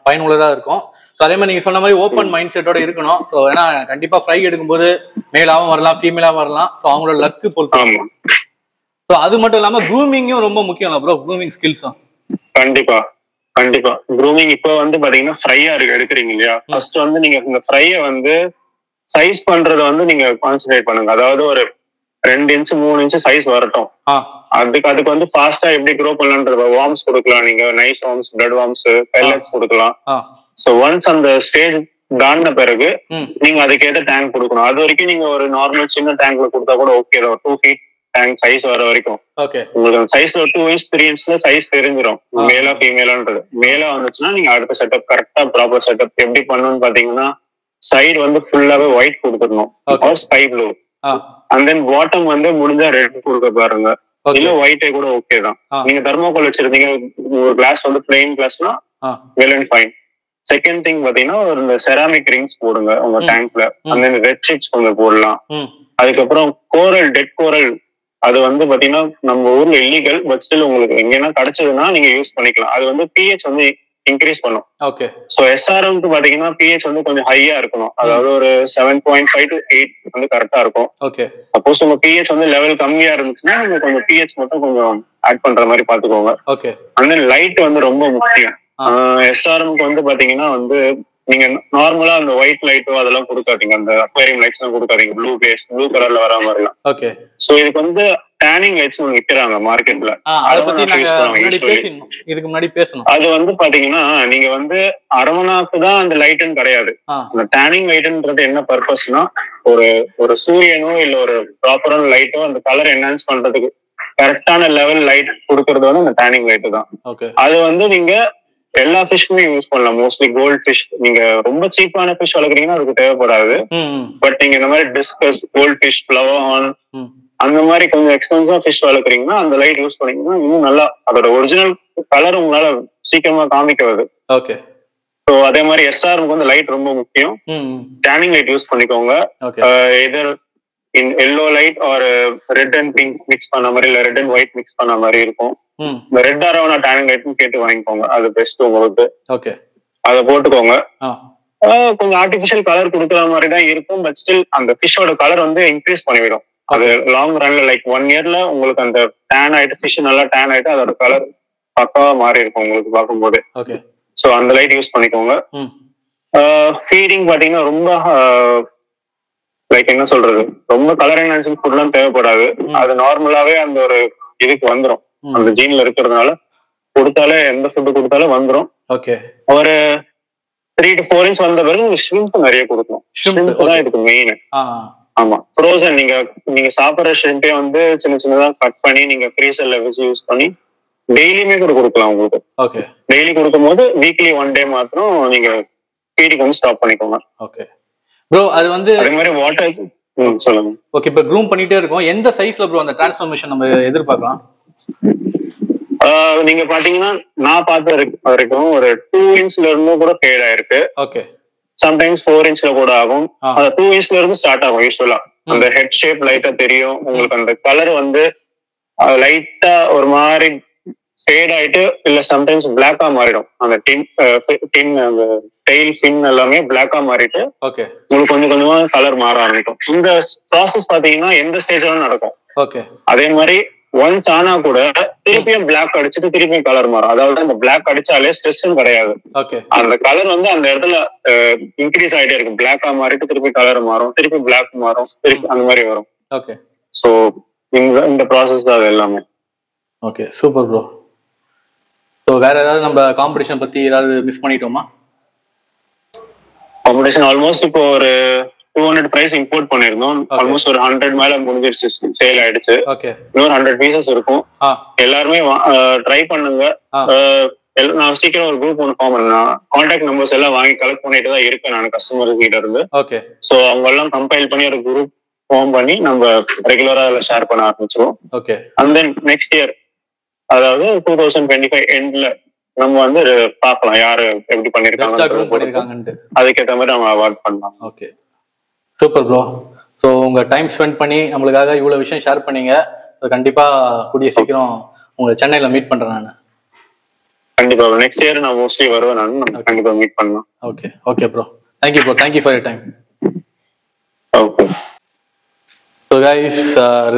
பயனுள்ளதா இருக்கும். ஸோ அதே மாதிரி நீங்க சொன்ன மாதிரி ஓப்பன் மைண்ட் செட்டோட இருக்கணும். ஸோ ஏன்னா கண்டிப்பா ஃப்ரை எடுக்கும்போது மேலாவும் வரலாம் ஃபீமேலாவும் வரலாம். ஸோ அவங்களோட லக்கு பொறுத்து. ஸோ அது மட்டும் இல்லாம க்ரூமிங்கும் ரொம்ப முக்கியம் ப்ரோ, க்ரூமிங் ஸ்கில்ஸும். கண்டிப்பா கண்டிப்பா க்ரூமிங் இப்போ வந்து பாத்தீங்கன்னா ஃப்ரையா எடுக்கிறீங்க இல்லையா, ஃபர்ஸ்ட் வந்து நீங்க இந்த ஃப்ரையை வந்து சைஸ் பண்றத வந்து நீங்க கான்சென்ட்ரேட் பண்ணுங்க. அதாவது ஒரு 2 இன்ச் 3 இன்ச் சைஸ் வரட்டும். அதுக்கு வந்து ஃபாஸ்டா எப்படி க்ரோ பண்ணலாம்ன்றது வார்ம்ஸ் கொடுக்கலாம். நீங்க nice worms, blood worms, pellets கொடுக்கலாம். சோ ஒன்ஸ் அந்த ஸ்டேஜ் தாண்டின பிறகு நீங்க அதுக்கேற்ற டேங்க் கொடுக்கணும். அது வரைக்கும் நீங்க ஒரு நார்மல் சின்ன டேங்க்ல கொடுத்தா கூட ஓகே தான். 2 feet டேங்க் சைஸ் வர வரைக்கும் உங்களுக்கு அந்த சைஸ்ல 2 inch 3 inchல சைஸ் தெரிஞ்சிடும் மேலா ஃபீமேலான்றது. மேலா வந்துச்சுன்னா நீங்க அடுத்த செட்டப் கரெக்டா ப்ராப்பர் செட்டப் எப்படி பண்ணணும்னு பாத்தீங்கன்னா சைடு வந்து ஃபுல்லாவே ஒயிட் கொடுத்துடணும், sky blue. And then bottom வந்து முடிஞ்சா ரெட் கொடுக்க பாருங்க, இல்ல ஒயிட்டே கூட ஓகே தான். நீங்க தெர்மோகோல் வச்சிருந்தீங்க, ஒரு கிளாஸ் வந்து பிளெயின் கிளாஸ்னா well and fine. Second thing பாத்தீங்கன்னா இந்த செராமிக் ரிங்ஸ் போடுங்க உங்க டேங்க்ல. அந்த ரெட் ஷீட்ஸ் கொஞ்சம் போடலாம். அதுக்கப்புறம் கோரல், டெட் கோரல், அது வந்து பாத்தீங்கன்னா நம்ம ஊர்ல இல்லீகல், பட் ஸ்டில் உங்களுக்கு எங்கன்னா கிடைச்சதுன்னா நீங்க யூஸ் பண்ணிக்கலாம். அது வந்து பிஹெச் வந்து இன்க்ரீஸ் பண்ணும். சோ எஸ்ஆர்எம்க்கு பாத்தீங்கன்னா பிஹெச் வந்து கொஞ்சம் ஹையா இருக்கணும். அதாவது ஒரு 7.5 to 8 வந்து கரெக்டா இருக்கும். சப்போஸ் உங்க பிஹெச் வந்து லெவல் கம்மியா இருந்துச்சுன்னா நீங்க கொஞ்சம் பிஹெச் மட்டும் கொஞ்சம் ஆட் பண்ற மாதிரி பாத்துக்கோங்க. அண்ட் தென் லைட் வந்து ரொம்ப முக்கியம். எஸ்ஆர்எம்க்கு வந்து பாத்தீங்கன்னா வந்து நீங்க நார்மலா அந்த ஒயிட் லைட்டோ அதெல்லாம் கொடுக்காதீங்க, அந்த அக்வேரியம் லைட்ஸ் எல்லாம் கொடுக்காதீங்க, ப்ளூ கலர்ல வர மாதிரிலாம். சோ இதுக்கு வந்து டேனிங் லைட்ஸ் ஒன்று விற்கிறாங்க மார்க்கெட்ல. அது வந்து பாத்தீங்கன்னா நீங்க வந்து அரவணாக்கு தான் அந்த லைட்னு கிடையாது. அந்த டேனிங் லைட்ன்றது என்ன பர்பஸ்னா ஒரு சூரியனோ இல்ல ஒரு ப்ராப்பரான லைட்டோ அந்த கலர் என்ஹான்ஸ் பண்றதுக்கு கரெக்டான லெவல் லைட் கொடுக்கறது வந்து அந்த டேனிங் லைட் தான். அது வந்து நீங்க எல்லா ஃபிஷ்க்குமே யூஸ் பண்ணலாம். மோஸ்ட்லி கோல்ட் ஃபிஷ், நீங்க ரொம்ப சீப்பான ஃபிஷ் வளர்க்குறீங்கன்னா அதுக்கு தேவைப்படாது. பட் நீங்க இந்த மாதிரி discus, gold fish, flower horn அந்த மாதிரி கொஞ்சம் எக்ஸ்பென்சிவா ஃபிஷ் வளர்க்குறீங்கன்னா அந்த லைட் யூஸ் பண்ணீங்கன்னா இன்னும் நல்லா அதோட ஒரிஜினல் கலர் உங்களால சீக்கிரமா காமிக்கிறது. ஸோ அதே மாதிரி எஸ்ஆருக்கு வந்து லைட் ரொம்ப முக்கியம். டேனிங் லைட் யூஸ் பண்ணிக்கோங்க. Either in yellow light or red and pink mix பண்ண மாதிரி, இல்ல ரெட் அண்ட் ஒயிட் மிக்ஸ் பண்ண மாதிரி இருக்கும். இந்த ரெட் அரவணா டேனிங் லைட்னு கேட்டு வாங்கிக்கோங்க, அது பெஸ்ட் உங்களுக்கு. அதை போட்டுக்கோங்க. கொஞ்சம் ஆர்டிபிஷியல் கலர் கொடுக்குற மாதிரி தான் இருக்கும், பட் ஸ்டில் அந்த ஃபிஷ்ஷோட கலர் வந்து இன்க்ரீஸ் பண்ணிவிடும். அது லாங் ரன்ல லைக் 1 yearல உங்களுக்கு அந்த டேன் ஆயிட்டு ஃபிஷ் நல்லா டேன் ஆயிட்டு அதோட கலர் பக்காவா மாறி இருக்கும் உங்களுக்கு பார்க்கும்போது. ஸோ அந்த லைட் யூஸ் பண்ணிக்கோங்க. ஃபீடிங் பாத்தீங்கன்னா ரொம்ப லைக் என்ன சொல்றது, ரொம்ப கலர் என்ஹான்சிங் ஃபுட்லாம் தேவைப்படாது. அது நார்மலாவே அந்த ஒரு இதுக்கு வந்துடும், அந்த ஜீன்ல இருக்கிறதுனால கொடுத்தாலே எந்த ஃபுட்டு கொடுத்தாலும் வந்துடும். ஒரு 3 to 4 inch வந்த பிறகு ஷ்ரிம்ப் நிறைய கொடுக்கணும். ஷ்ரிம்ப் தான் இதுக்கு மெயின். ஆமா, ஃப்ரோசன் நீங்க சாப்பிட்ற ஷ்ரிம்பே வந்து சின்ன சின்னதா கட் பண்ணி நீங்க ஃப்ரீசர்ல வச்சு யூஸ் பண்ணி டெய்லியுமே கூட கொடுக்கலாம் உங்களுக்கு. டெய்லி கொடுக்கும் போது வீக்லி 1 day மாத்திரம் நீங்க ஃபீடிங் வந்து ஸ்டாப் பண்ணிக்கோங்க. ஓகே ப்ரோ, அது வந்து அதே மாதிரி வாட்டர் சொல்லுங்க. ஓகே, இப்போ க்ரூம் பண்ணிட்டே இருக்கோம், எந்த சைஸ்ல ப்ரோ அந்த டிரான்ஸ்ஃபர்மேஷன் நம்ம எதிர்பார்க்கலாம்? நீங்க பாத்தீங்கன்னா நான் பார்த்த வரைக்கும் ஒரு 2 inchல இருந்தும் கூட ஃபேட் ஆயிருக்கு. ஓகே, சம்டைம்ஸ் 4 inchல கூட ஆகும். அந்த 2 inchல இருந்து ஸ்டார்ட் ஆகும் யூஸ்வலா. அந்த ஹெட் ஷேப் லைட்டா தெரியும் உங்களுக்கு. அந்த கலர் வந்து லைட்டா ஒரு மாதிரி ஃபேட் ஆயிட்டு இல்ல சம்டைம்ஸ் பிளாக்கா மாறிடும். அந்த டின் அந்த டெயில் ஃபின் எல்லாமே பிளாக்கா மாறிட்டு உங்களுக்கு கொஞ்சம் கொஞ்சமா கலர் மாற ஆரம்பிக்கும். இந்த ப்ராசஸ் பாத்தீங்கன்னா எந்த ஸ்டேஜ்ல நடக்கும். ஓகே, அதே மாதிரி ஒன்ஸ் ஆனா கூட திருப்பியும் பிளாக் அடிச்சுட்டு திருப்பியும் கலர் மாறும். அதாவது அந்த பிளாக் அடிச்சாலே ஸ்ட்ரெஸ் கிடையாது. அந்த கலர் வந்து அந்த இடத்துல இன்க்ரீஸ் ஆயிட்டே இருக்கும். பிளாக்கா மாறிட்டு திருப்பி கலர் மாறும், திருப்பி பிளாக் மாறும், திருப்பி அந்த மாதிரி வரும். ஓகே, சோ இந்த ப்ராசஸ் தான் அது எல்லாமே. Okay, super bro. ஸோ வேற ஏதாவது நம்ம காம்படிஷன் பத்தி ஏதாவது மிஸ் பண்ணிட்டோமா? காம்படிஷன் ஆல்மோஸ்ட் இப்போ ஒரு 200 பிரைஸ் இம்போர்ட் பண்ணிருந்தோம். ஆல்மோஸ்ட் ஒரு 100 மேல முடிஞ்சிருச்சு, சேல் ஆயிடுச்சு. இன்னொரு 100 பீசஸ் இருக்கும். எல்லாருமே ட்ரை பண்ணுங்க. நான் சீக்கிரம் ஒரு குரூப் ஒன்று ஃபார்ம் பண்ணேன். கான்டாக்ட் நம்பர்ஸ் எல்லாம் வாங்கி கலெக்ட் பண்ணிட்டு தான் இருக்கேன் நான் கஸ்டமர் கிட்ட இருந்து. ஸோ அவங்க எல்லாம் கம்பைல் பண்ணி ஒரு குரூப் ஃபார்ம் பண்ணி நம்ம ரெகுலரா அதில் ஷேர் பண்ண ஆரம்பிச்சிருவோம். அண்ட் தென் நெக்ஸ்ட் இயர், அதாவது 2025 எண்ட்ல நம்ம வந்து பார்க்கலாம் யாரு எப்படி பண்ணிருக்காங்க, அதுக்கேற்ற மாதிரி நம்ம அவார்ட் பண்ணலாம். Okay, super bro. ஸோ உங்க டைம் ஸ்பெண்ட் பண்ணி நம்மளுக்காக இவ்வளவு விஷயம் ஷேர் பண்ணீங்க. கண்டிப்பா கூடிய சீக்கிரம் உங்களை சென்னையில மீட் பண்றேன் நான். கண்டிப்பா நெக்ஸ்ட் இயர் நான் மோஸ்ட்லி வருவேன். நான் கண்டிப்பா மீட் பண்ணலாம். Okay, okay bro, thank you bro, thank you for your time. Okay. So guys,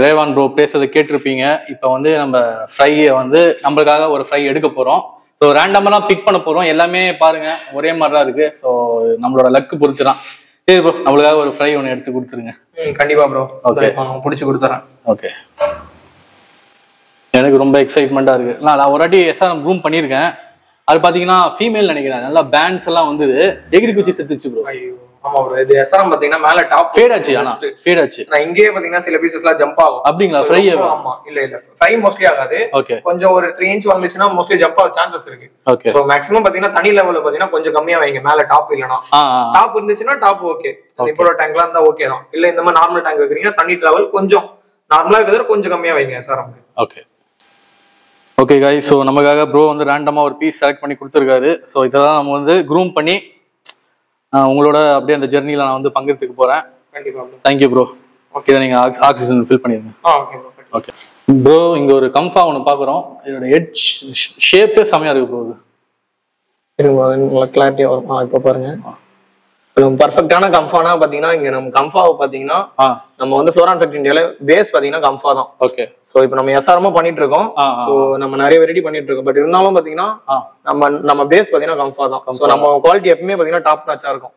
Revan bro பேசுறதை கேட்டிருப்பீங்க. இப்போ வந்து நம்ம ஃப்ரையை வந்து நம்மளுக்காக ஒரு ஃப்ரை எடுக்க போகிறோம். ஸோ ரேண்டமாக பிக் பண்ண போகிறோம். எல்லாமே பாருங்க ஒரே மாதிரி தான் இருக்கு. ஸோ நம்மளோட லக்கு பொறுத்து தான். சரி ப்ரோ, நம்மளுக்காக ஒரு ஃப்ரை ஒன்று எடுத்து கொடுத்துருங்க. கண்டிப்பா ப்ரோ. ஓகே, பிடிச்சி கொடுத்துறேன். ஓகே, எனக்கு ரொம்ப எக்ஸைட்மெண்ட்டாக இருக்கு. நான் ஒரு வாட்டி எஸ்ஆர்எம் ரூம் பண்ணியிருக்கேன். அது பார்த்தீங்கன்னா ஃபீமேல் நினைக்கிறேன். நல்லா பேண்ட்ஸ் எல்லாம் வந்து எகிரி குச்சி செத்துச்சு ப்ரோ. ஆமா ப்ரோ, இது எஸ்ஆர்எம் பாத்தீங்கன்னா மேல டாப் ஃபேட் ஆச்சு. ஆனா ஃபேட் ஆச்சு. நான் இங்கேயே பாத்தீங்கன்னா சில பீசஸ்லாம் ஜம்ப் ஆகும். அப்படிங்களா? ஃப்ரை? ஆமா, இல்ல ஃப்ரை மோஸ்ட்லி ஆகாது. கொஞ்சம் ஒரு 3 inch வந்துச்சுன்னா மோஸ்ட்லி ஜம்ப் ஆக சான்சஸ் இருக்கு. ஓகே, சோ மேக்ஸிமம் பாத்தீங்கன்னா தனி லெவல்ல பாத்தீங்கன்னா கொஞ்சம் கம்மியா வைங்க. மேல டாப் இல்லனா, டாப் இருந்துச்சுன்னா டாப் ஓகே, இப்போ டேங்க்ல இருந்தா ஓகே தான். இல்ல இந்த மாதிரி நார்மல் டேங்க் வைக்கிறீங்கன்னா தண்ணி லெவல் கொஞ்சம் நார்மலா இருக்கிறத கொஞ்சம் கம்மியா வைங்க SRM. Okay, okay guys. So நமக்காக ப்ரோ வந்து ரேண்டமாக ஒரு பீஸ் செலக்ட் பண்ணி கொடுத்துருக்காரு. ஸோ இதெல்லாம் நம்ம வந்து க்ரூம் பண்ணி உங்களோட அப்படியே அந்த ஜெர்னியில் நான் வந்து பங்கெடுத்துக்க போகிறேன். கண்டிப்பாக. Thank you bro. ஓகே, இதை நீங்கள் ஆக்சிஜன் ஃபில் பண்ணிடுங்க. ஓகே ப்ரோ, இங்கே ஒரு கம்ஃபா ஒன்று பார்க்குறோம். இதோட எட்ஜ் ஷேப்பே செமையாக இருக்குது ப்ரோ. நல்லா கிளாரிட்டியாக வரும். இப்போ பாருங்க, பர்ஃபெக்டான கம்ஃபானா பாத்தீங்கன்னா இங்க நம்ம கம்ஃபாவை பாத்தீங்கன்னா நம்ம வந்து ஃப்ளோரான் ஃபேக்டரி இந்தியால பேஸ் பாத்தீங்கன்னா கம்ஃபா தான். ஓகே, சோ இப்போ நம்ம எஸ்ஆர்எம் பண்ணிட்டு இருக்கோம். சோ நம்ம நிறைய வெரைட்டி பண்ணிட்டு இருக்கோம். பட் இருந்தாலும் பாத்தீங்கன்னா நம்ம பேஸ் பாத்தீங்கன்னா கம்ஃபா தான். சோ நம்ம குவாலிட்டி எப்பவுமே பாத்தீங்கன்னா டாப் நாச்சா இருக்கும்.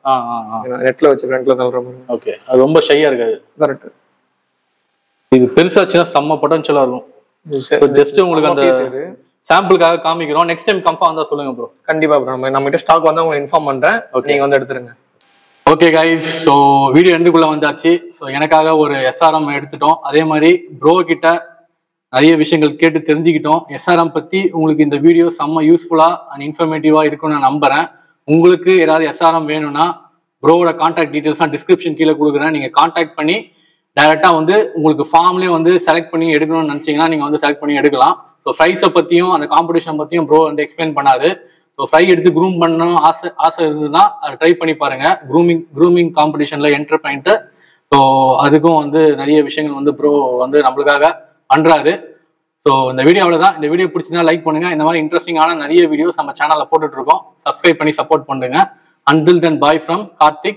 நெட்ல வச்சு ஃப்ரண்ட்ல தள்ளுற மாதிரி. ஓகே, அது ரொம்ப ஷையா இருக்காது. கரெக்ட். இது பெருசாச்சுன்னா செம்ம பொட்டன்ஷியலா இருக்கும். ஜஸ்ட் உங்களுக்கு அந்த சாம்பிளுக்காக காமிக்கிறோம். நெக்ஸ்ட் டைம் கம்ஃபா வந்தா சொல்லுங்க ப்ரோ. கண்டிப்பா ப்ரோ, நம்ம கிட்ட ஸ்டாக் வந்தா உங்களுக்கு இன்ஃபார்ம் பண்றேன். நீங்க வந்து எடுத்துருங்க. ஓகே கைஸ், ஸோ வீடியோ எண்டுக்குள்ள வந்தாச்சு. ஸோ எனக்காக ஒரு எஸ்ஆர்எம் எடுத்துட்டோம். அதே மாதிரி ப்ரோ கிட்ட நிறைய விஷயங்கள் கேட்டு தெரிஞ்சுக்கிட்டோம். எஸ்ஆர்எம் பத்தி உங்களுக்கு இந்த வீடியோ செம்ம யூஸ்ஃபுல்லா அண்ட் இன்ஃபர்மேட்டிவா இருக்கும்னு நான் நம்புறேன். உங்களுக்கு ஏதாவது எஸ்ஆர்எம் வேணும்னா ப்ரோவோட கான்டாக்ட் டீடைல்ஸ்லாம் டிஸ்கிரிப்ஷன் கீழே கொடுக்குறேன். நீங்க கான்டாக்ட் பண்ணி டைரக்டா வந்து உங்களுக்கு ஃபார்ம்லேயே வந்து செலக்ட் பண்ணி எடுக்கணும்னு நினைச்சீங்கன்னா நீங்க வந்து செலக்ட் பண்ணி எடுக்கலாம். ஸோ ப்ரைஸை பத்தியும் அந்த காம்படிஷன் பத்தியும் ப்ரோ வந்து எக்ஸ்பிளைன் பண்ணாது. ஸோ ஃப்ரை எடுத்து க்ரூம் பண்ணணும் ஆசை இருந்ததுன்னா அதை ட்ரை பண்ணி பாருங்க. க்ரூமிங் காம்படிஷன்ல என்டர் பண்ணிட்டு ஸோ அதுக்கும் வந்து நிறைய விஷயங்கள் வந்து ப்ரோ வந்து நம்மளுக்காக பண்றாரு. ஸோ இந்த வீடியோ அவ்வளோதான். இந்த வீடியோ பிடிச்சிருந்தா லைக் பண்ணுங்க. இந்த மாதிரி இன்ட்ரெஸ்டிங்கான நிறைய வீடியோஸ் நம்ம சேனல்ல போட்டுட்டு இருக்கோம். சப்ஸ்கிரைப் பண்ணி சப்போர்ட் பண்ணுங்க. Until then, bye from Karthik.